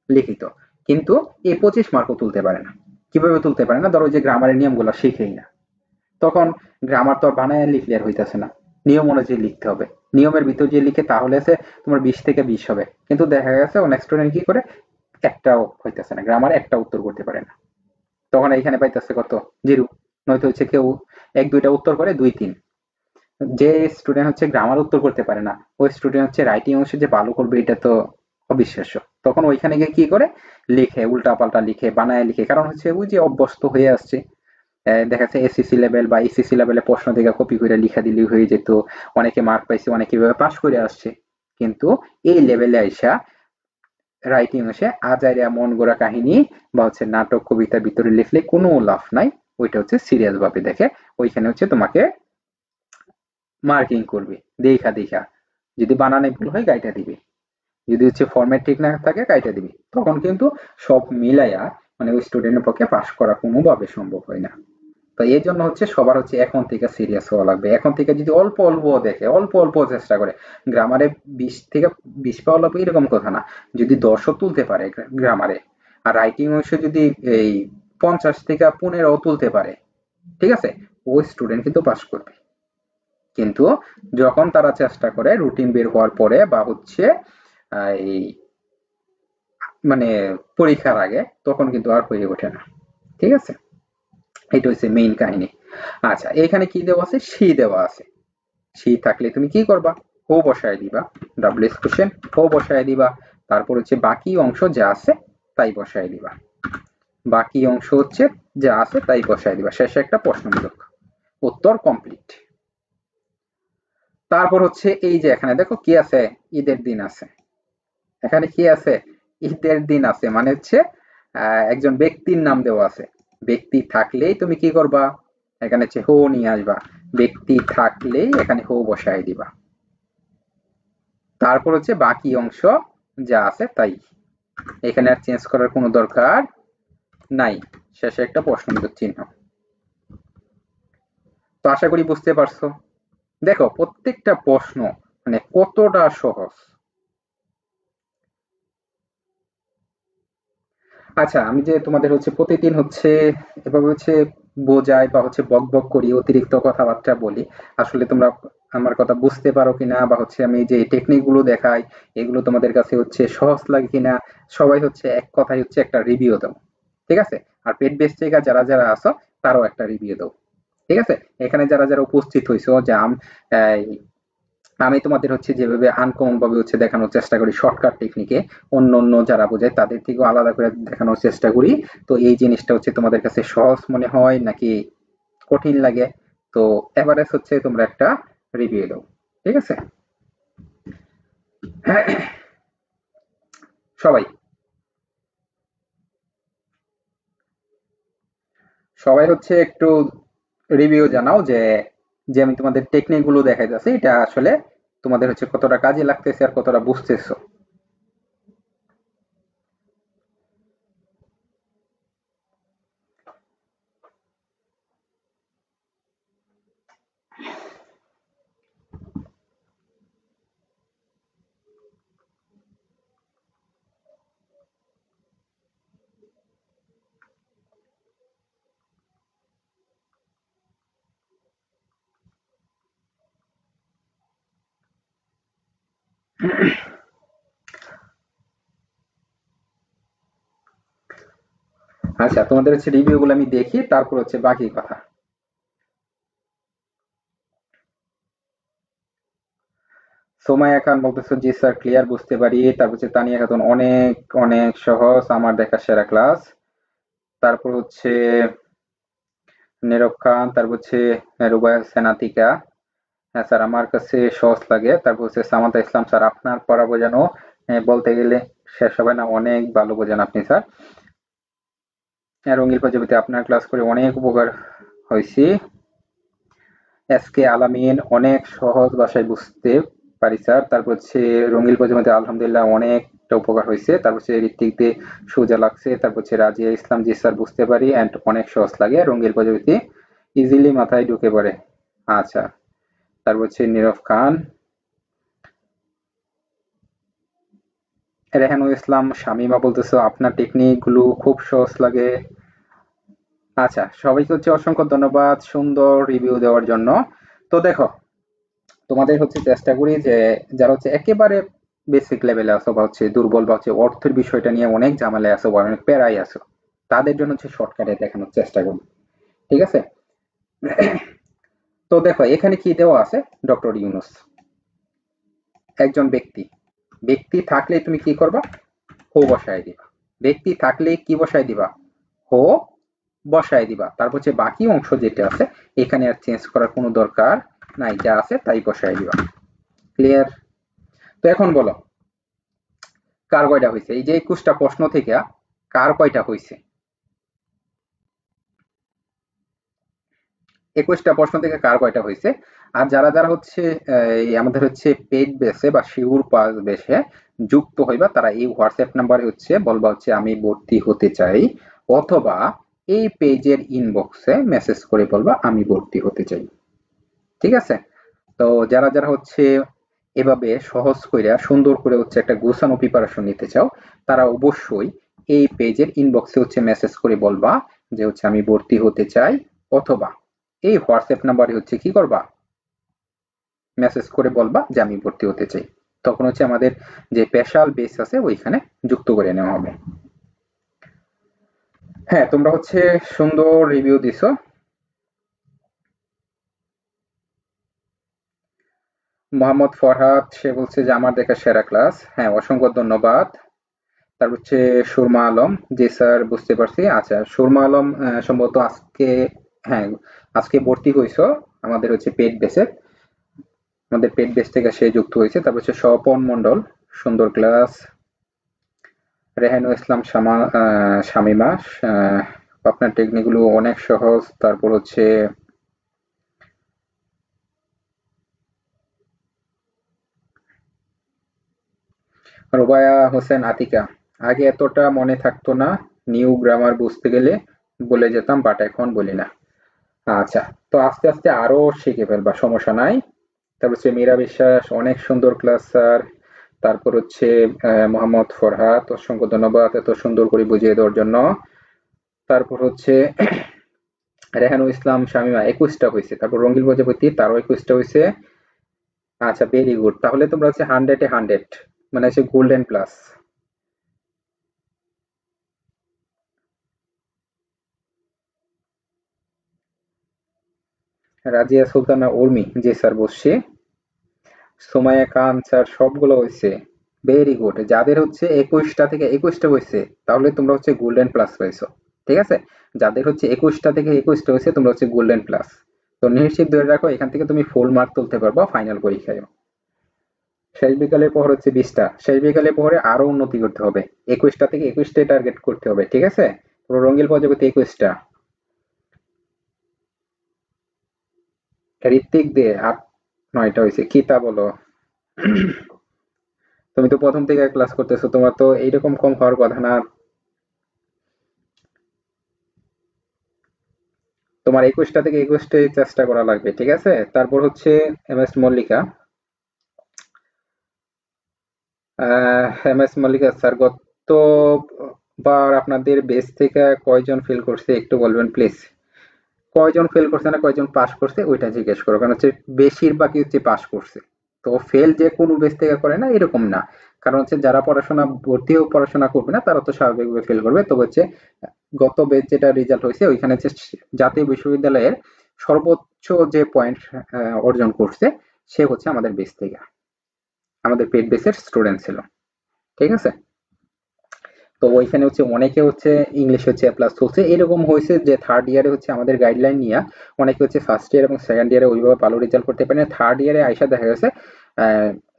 S1: লিখিত। কিন্তু এই 25 মার্কও তুলতে পারে না। কিভাবে তুলতে পারে না? ধরো ওই যে গ্রামারের নিয়মগুলো শিখেই না, তখন গ্রামার তো আর বানায় লিখলে আর হইতেছে না, নিয়ম অনুযায়ী লিখতে হবে। নিয়মের ভিতর যে লিখে তাহলে সে তোমার 20 থেকে 20 হবে। কিন্তু দেখা গেছে অনেক স্টুডেন্ট কি করে, একটাও হইতেছে না, গ্রামার একটা উত্তর করতে পারে না, তখন এইখানে পাইতেছে কত? জিরো। নয়তো হচ্ছে কেউ এক দুইটা উত্তর করে, 2 3। যে স্টুডেন্ট হচ্ছে গ্রামার উত্তর করতে পারে না, ওই স্টুডেন্ট হচ্ছে রাইটিং অংশে যে ভালো করবে এটা তো অবিশ্বাস্য। তখন ওইখানে গিয়ে কি করে, লিখে উল্টা পাল্টা লিখে বানায় লিখে, কারণ হচ্ছে ওই যে অভ্যস্ত হয়ে আসছে। দেখা যাচ্ছে এসএসসি লেভেল বা এসএসসি লেভেলে প্রশ্ন থেকে কপি করে লিখা দিলেই হয়ে যেত, অনেকে মার্ক পাইছে, অনেকে এভাবে পাস করে আসছে। কিন্তু এই লেভেলে আইসা রাইটিং এসে আজাইরা মন গড়া কাহিনী বা হচ্ছে নাটক কবিতার ভিতরে লিখলে কোনো লাভ নাই। ওইটা হচ্ছে সিরিয়াস ভাবে দেখে, ওইখানে হচ্ছে তোমাকে মার্কিং করবে দেখা দেখা। যদি বানানে ভুল হয় গাইটা দিবে, যদি হচ্ছে ফরম্যাট ঠিক না থাকে গাইটা দিবে। তখন কিন্তু সব মিলাইয়া মানে ওই স্টুডেন্টের পক্ষে পাস করা কোনোভাবে সম্ভব হয় না। তো এই জন্য হচ্ছে সবার হচ্ছে এখন থেকে সিরিয়াস হওয়া লাগবে। এখন থেকে যদি অল্প অল্প দেখে, অল্প অল্প চেষ্টা করে, গ্রামারে 20 থেকে 20 পাওয়া লাগবে এরকম কথা না। যদি 10ও তুলতে পারে গ্রামারে, আর রাইটিং অংশে যদি এই 50 থেকে 15 তুলতে পারে, ঠিক আছে, ওই স্টুডেন্ট কিন্তু পাস করবে। কিন্তু যখন তারা চেষ্টা করে রুটিন বের হওয়ার পরে বা হচ্ছে এই মানে পরীক্ষার আগে, তখন কিন্তু আর হয়ে ওঠে না, ঠিক আছে? এটা হচ্ছে মেইন কাহিনী। আচ্ছা, এখানে কি দেওয়া আছে? সি দেওয়া আছে। সি থাকলে তুমি কি করবা? ও বসায় দিবা, ডাব্লিউএস কোশ্চেন ও বসায় দিবা। তারপর হচ্ছে বাকি অংশ যা আছে তাই বসায় দিবা, বাকি অংশ হচ্ছে যা আছে তাই বসায় দিবা, শেষে একটা প্রশ্নমূলক উত্তর কমপ্লিট। তারপর হচ্ছে এই যে এখানে দেখো কি আছে, ঈদের দিন আছে। এখানে কি আছে? ঈদের দিন আছে, মানে হচ্ছে একজন ব্যক্তির নাম দেওয়া আছে। ব্যক্তি থাকলেই তুমি কি করবা? এখানে হচ্ছে হো নিয়ে আসবা, ব্যক্তি থাকলেই এখানে হো বসায় দিবা। তারপর হচ্ছে বাকি অংশ যা আছে তাই, এখানে আর চেঞ্জ করার কোনো দরকার নাই। শেষে একটা প্রশ্নবোধক চিহ্ন। তো আশা করি বুঝতে পারছো। দেখো প্রত্যেকটা প্রশ্ন মানে কতটা সহজ। আচ্ছা, আমি যে তোমাদের হচ্ছে প্রতিদিন হচ্ছে এভাবে হচ্ছে বোঝাই বা হচ্ছে বক বক করি, অতিরিক্ত কথাবার্তা বলি, আসলে তোমরা আমার কথা বুঝতে পারো কিনা বা হচ্ছে আমি যে টেকনিক গুলো দেখাই এগুলো তোমাদের কাছে হচ্ছে সহজ লাগে কিনা, সবাই হচ্ছে এক কথায় হচ্ছে একটা রিভিউ দাও, ঠিক আছে? আর পেট বেস থেকে যারা যারা আসো তারও একটা রিভিউ দাও, ঠিক আছে? এখানে যারা যারা উপস্থিত হয়েছো যে আমি তোমাদের হচ্ছে যেভাবে আনকমন ভাবে হচ্ছে দেখানোর চেষ্টা করি শর্টকাট টেকনিকে, অন্য অন্য যারা বোঝায় তাদের থেকেও আলাদা করে দেখানোর চেষ্টা করি। তো এই জিনিসটা হচ্ছে তোমাদের কাছে সহজ মনে হয় নাকি কঠিন লাগে? তো এভারেজ হচ্ছে তোমরা একটা রিভিউ দাও, ঠিক আছে? সবাই সবাই হচ্ছে একটু রিভিউ জানাও যে যে আমি তোমাদের টেকনিক গুলো দেখাই যাচ্ছে, এটা আসলে তোমাদের হচ্ছে কতটা কাজে লাগতেছে আর কতটা বুঝতেছো। আচ্ছা, তোমাদের হচ্ছে রিভিউ গুলো আমি দেখি, তারপর হচ্ছে বাকি কথা। সোমাইয়া খান বলতেছো, জি স্যার ক্লিয়ার, বুঝতে পারি। তারপর হচ্ছে তানিয়া খাতুন, অনেক অনেক সহজ, আমার দেখা সেরা ক্লাস। তারপর হচ্ছে নীরব খান, তারপর হচ্ছে রুবায়া সেনাতিকা, হ্যাঁ স্যার আমার কাছে সহজ লাগে। তারপর হচ্ছে সামান্তা ইসলাম, স্যার আপনার পড়া বোঝানো বলতে গেলে শেষ হবে না, অনেক ভালো বোঝান আপনি স্যার। রঙিন প্রজাপতি, আপনার ক্লাস করে অনেক উপকার হয়েছি। এস কে আলামিন, অনেক সহজ ভাষায় বুঝতে পারি স্যার। তারপর হচ্ছে রঙিন প্রজাপতি, আলহামদুলিল্লাহ অনেকটা উপকার হয়েছে। তারপর হচ্ছে ঋত্বিক দে, সোজা লাগছে। তারপর হচ্ছে রাজিয়া ইসলাম, জি স্যার বুঝতে পারি অ্যান্ড অনেক সহজ লাগে। রঙিন প্রজাপতি ইজিলি মাথায় ঢুকে পড়ে। আচ্ছা, তারপর হচ্ছে নীরব খান, রেহানুল ইসলাম, শামিমা বলতেছো আপনার টেকনিক গুলো খুব সহজ লাগে। আচ্ছা, সবাইকে হচ্ছে অসংখ্য ধন্যবাদ সুন্দর রিভিউ দেওয়ার জন্য। তো দেখো, তোমাদের হচ্ছে চেষ্টা করি যে যারা হচ্ছে একেবারে বেসিক লেভেলে আসো বা হচ্ছে দুর্বল বা হচ্ছে অর্থের বিষয়টা নিয়ে অনেক ঝামেলায় আসো বা অনেক প্যারাই আসো, তাদের জন্য হচ্ছে শর্টকাটে দেখানোর চেষ্টা করি। ঠিক আছে? তো দেখো এখানে কি দেওয়া আছে, ডক্টর ইউনুস একজন ব্যক্তি, ব্যক্তি থাকলে তুমি কি করবা, হো বসায় দিবা। ব্যক্তি থাকলে কি বসায় দিবা, হো বসায় দিবা। তারপর হচ্ছে বাকি অংশ যেটা আছে এখানে আর চেঞ্জ করার কোনো দরকার নাই, যা আছে তাই বসায় দিবা। ক্লিয়ার? তো এখন বলো, কার কয়টা হয়েছে? এই যে 21টা প্রশ্ন থেকে কার কয়টা হয়েছে? 21টা প্রশ্ন থেকে কার কয়টা হয়েছে? আর যারা যারা হচ্ছে এই আমাদের হচ্ছে পেইড বেসে বা শিউর পাস বেসে যুক্ত হইবা, তারা এই হোয়াটসঅ্যাপ নাম্বারে হচ্ছে বলবা হচ্ছে আমি ভর্তি হতে চাই, অথবা এই পেজের ইনবক্সে মেসেজ করে বলবা আমি ভর্তি হতে চাই। ঠিক আছে? তো যারা যারা হচ্ছে এভাবে সহজ করে সুন্দর করে হচ্ছে একটা গোছানো প্রিপারেশন নিতে চাও, তারা অবশ্যই এই পেজের ইনবক্সে হচ্ছে মেসেজ করে বলবা যে হচ্ছে আমি ভর্তি হতে চাই, অথবা এই হোয়াটসঅ্যাপ নাম্বারে হচ্ছে কি করবা, মেসেজ করে বলবা যে আমি ভর্তি হতে চাই। তখন হচ্ছে আমাদের যে স্পেশাল বেস আছে ওইখানে যুক্ত করে নেওয়া হবে। হ্যাঁ, তোমরা হচ্ছে সুন্দর রিভিউ দিছো। মোহাম্মদ ফরহাদ, সে বলছে যে আমার দেখা সেরা ক্লাস। হ্যাঁ, অসংখ্য ধন্যবাদ। তারপর হচ্ছে সুরমা আলম, জি স্যার বুঝতে পারছি। আচ্ছা সুরমা আলম, সম্ভবত আজকে, হ্যাঁ আজকে ভর্তি হয়েছো আমাদের হচ্ছে পেড বেসে, আমাদের পেড বেস থেকে সে যুক্ত হয়েছে। তারপর হচ্ছে স্বপন মন্ডল, সুন্দর ক্লাস। রেহানুল ইসলাম শামিমা, আহ, আপনার টেকনিকগুলো অনেক সহজ। তারপর হচ্ছে রুবায়া হোসেন আতিকা, আগে এতটা মনে থাকতো না, নিউ গ্রামার বুঝতে গেলে বলে যেতাম বাট এখন বলি না। আচ্ছা, তো আস্তে আস্তে আরো শিখে ফেলবা, সমস্যা নাই। তারপর হচ্ছে মীরা বিশ্বাস, অনেক সুন্দর ক্লাস স্যার। তারপর হচ্ছে মোহাম্মদ ফরহাদ, অসংখ্য ধন্যবাদ এত সুন্দর করে বুঝিয়ে দেওয়ার জন্য। তারপর হচ্ছে রেহানুল ইসলাম শামিমা, 21টা হয়েছে। তারপর রঙ্গিল প্রজাপতি, তারও 21টা হয়েছে। আচ্ছা ভেরি গুড, তাহলে তোমরা হচ্ছে 100-এ 100, মানে হচ্ছে গোল্ডেন প্লাস। রাজিয়া সুলতানা উর্মি, জি স্যার বসছি। সুমাইয়া খান, স্যার সবগুলো হয়েছে। ভেরি গুড, যাদের হচ্ছে 21টা থেকে 21টা হয়েছে তাহলে তোমরা হচ্ছে গোল্ডেন প্লাস পাইছো। ঠিক আছে? যাদের হচ্ছে 21টা থেকে 21টা হয়েছে তোমরা হচ্ছে গোল্ডেন প্লাস। তো নিশ্চিত ধরে রাখো এখান থেকে তুমি ফুল মার্ক তুলতে পারবা ফাইনাল পরীক্ষায়। শেষ বিকালের পর হচ্ছে 20টা, শেষ বিকালের পরে আরো উন্নতি করতে হবে। 21টা থেকে 21টাই টার্গেট করতে হবে। ঠিক আছে? পুরো রঙ্গিল প্রজাপতি 21টা। ঋত্বিক দে 8-9টা হয়েছে, কি তা বলো? তুমি তো প্রথম থেকে ক্লাস করতেছো, তোমার তো এইরকম কম হওয়ার কথা না। তোমার 21টা থেকে 21টে চেষ্টা করা লাগবে, ঠিক আছে? তারপর হচ্ছে M S Mallika. M S Mallika sir, গতবার আপনাদের বেস থেকে কয়জন ফেল করছে একটু বলবেন প্লিজ? কয়জন ফেল করছে না কয়জন পাস করছে ওইটা জিজ্ঞেস করো, কারণ হচ্ছে বেশিরভাগই হচ্ছে পাস করছে। তো ফেল যে কোনো বেস থেকে করে না এরকম না, কারণ হচ্ছে যারা পড়াশোনা ভর্তি হয়ে পড়াশোনা করবে না তারা তো স্বাভাবিকভাবে ফেল করবে। তো হচ্ছে গত বেচ যেটা রেজাল্ট হয়েছে ওইখানে হচ্ছে জাতীয় বিশ্ববিদ্যালয়ের সর্বোচ্চ যে পয়েন্ট অর্জন করছে সে হচ্ছে আমাদের বেস থেকে, আমাদের পেড বেসের স্টুডেন্ট ছিল, ঠিক আছে? তো ওইখানে হচ্ছে অনেকে হচ্ছে ইংলিশ হচ্ছে এ প্লাস তুলছে। এরকম হয়েছে যে থার্ড ইয়ারে হচ্ছে আমাদের গাইডলাইন নিয়ে অনেকে হচ্ছে ফার্স্ট ইয়ার এবং সেকেন্ড ইয়ারে ওইভাবে ভালো রেজাল্ট করতে পারে না, থার্ড ইয়ারে আইসা দেখা গেছে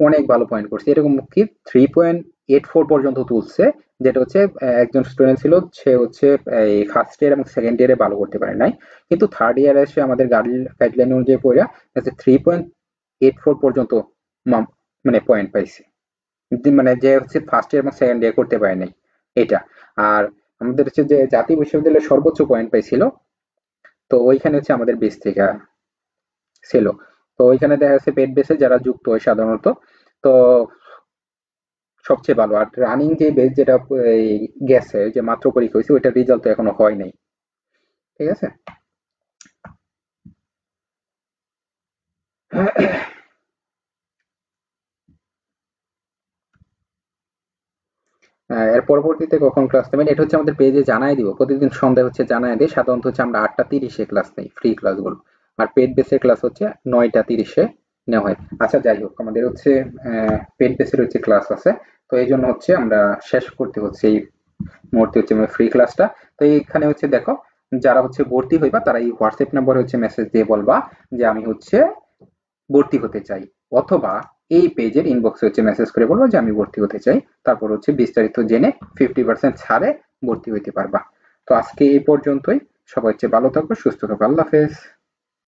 S1: অনেক ভালো পয়েন্ট করছে। এরকম কি 3.84 পর্যন্ত তুলছে, যেটা হচ্ছে একজন স্টুডেন্ট ছিল, সে হচ্ছে এই ফার্স্ট ইয়ার এবং সেকেন্ড ইয়ারে ভালো করতে পারে নাই, কিন্তু থার্ড ইয়ারে এসে আমাদের গাইডলাইন অনুযায়ী পড়া 3.84 পর্যন্ত মানে পয়েন্ট পাইছে, মানে যে হচ্ছে ফার্স্ট ইয়ার এবং সেকেন্ড ইয়ার করতে পারে নাই এটা। আর আমাদের হচ্ছে যে জাতীয় বিশ্ববিদ্যালয়ের সর্বোচ্চ পয়েন্ট পাইছিল, তো ওইখানে হচ্ছে আমাদের বেস থেকে ছিল। তো ওইখানে দেখা যাচ্ছে পেড বেসে যারা যুক্ত হয় সাধারণত, তো সবচেয়ে ভালো। আর রানিং যে বেস যেটা এই গেছে, যে মাত্র পরীক্ষা হয়েছে ওইটার রেজাল্ট তো এখনো হয় নাই, ঠিক আছে? এর পরবর্তীতে কখন ক্লাস নেবেন এটা হচ্ছে আমাদের পেজে জানাই দিব, প্রতিদিন সন্ধ্যায় হচ্ছে জানাই দিই। সাধারণত হচ্ছে আমরা 8টা 30-এ ক্লাস নেই, ফ্রি ক্লাসগুলো। আর পেড বেসের ক্লাস হচ্ছে 9টা 30-এ নেওয়া হয়। আচ্ছা যাই হোক, আমাদের হচ্ছে পেড বেসের হচ্ছে ক্লাস আছে, তো এই জন্য হচ্ছে আমরা শেষ করতে হচ্ছে এই মুহূর্তে হচ্ছে ফ্রি ক্লাসটা। তো এইখানে হচ্ছে দেখো, যারা হচ্ছে ভর্তি হইবা তারা এই হোয়াটসঅ্যাপ নাম্বারে হচ্ছে মেসেজ দিয়ে বলবা যে আমি হচ্ছে ভর্তি হতে চাই, অথবা এই পেজের ইনবক্সে হচ্ছে মেসেজ করে বলবো যে আমি ভর্তি হতে চাই। তারপর হচ্ছে বিস্তারিত জেনে 50% ছাড়ে ভর্তি হইতে পারবা। তো আজকে এই পর্যন্তই। সবাই হচ্ছে ভালো থাকো, সুস্থ থাকো, আল্লাহ হাফেজ।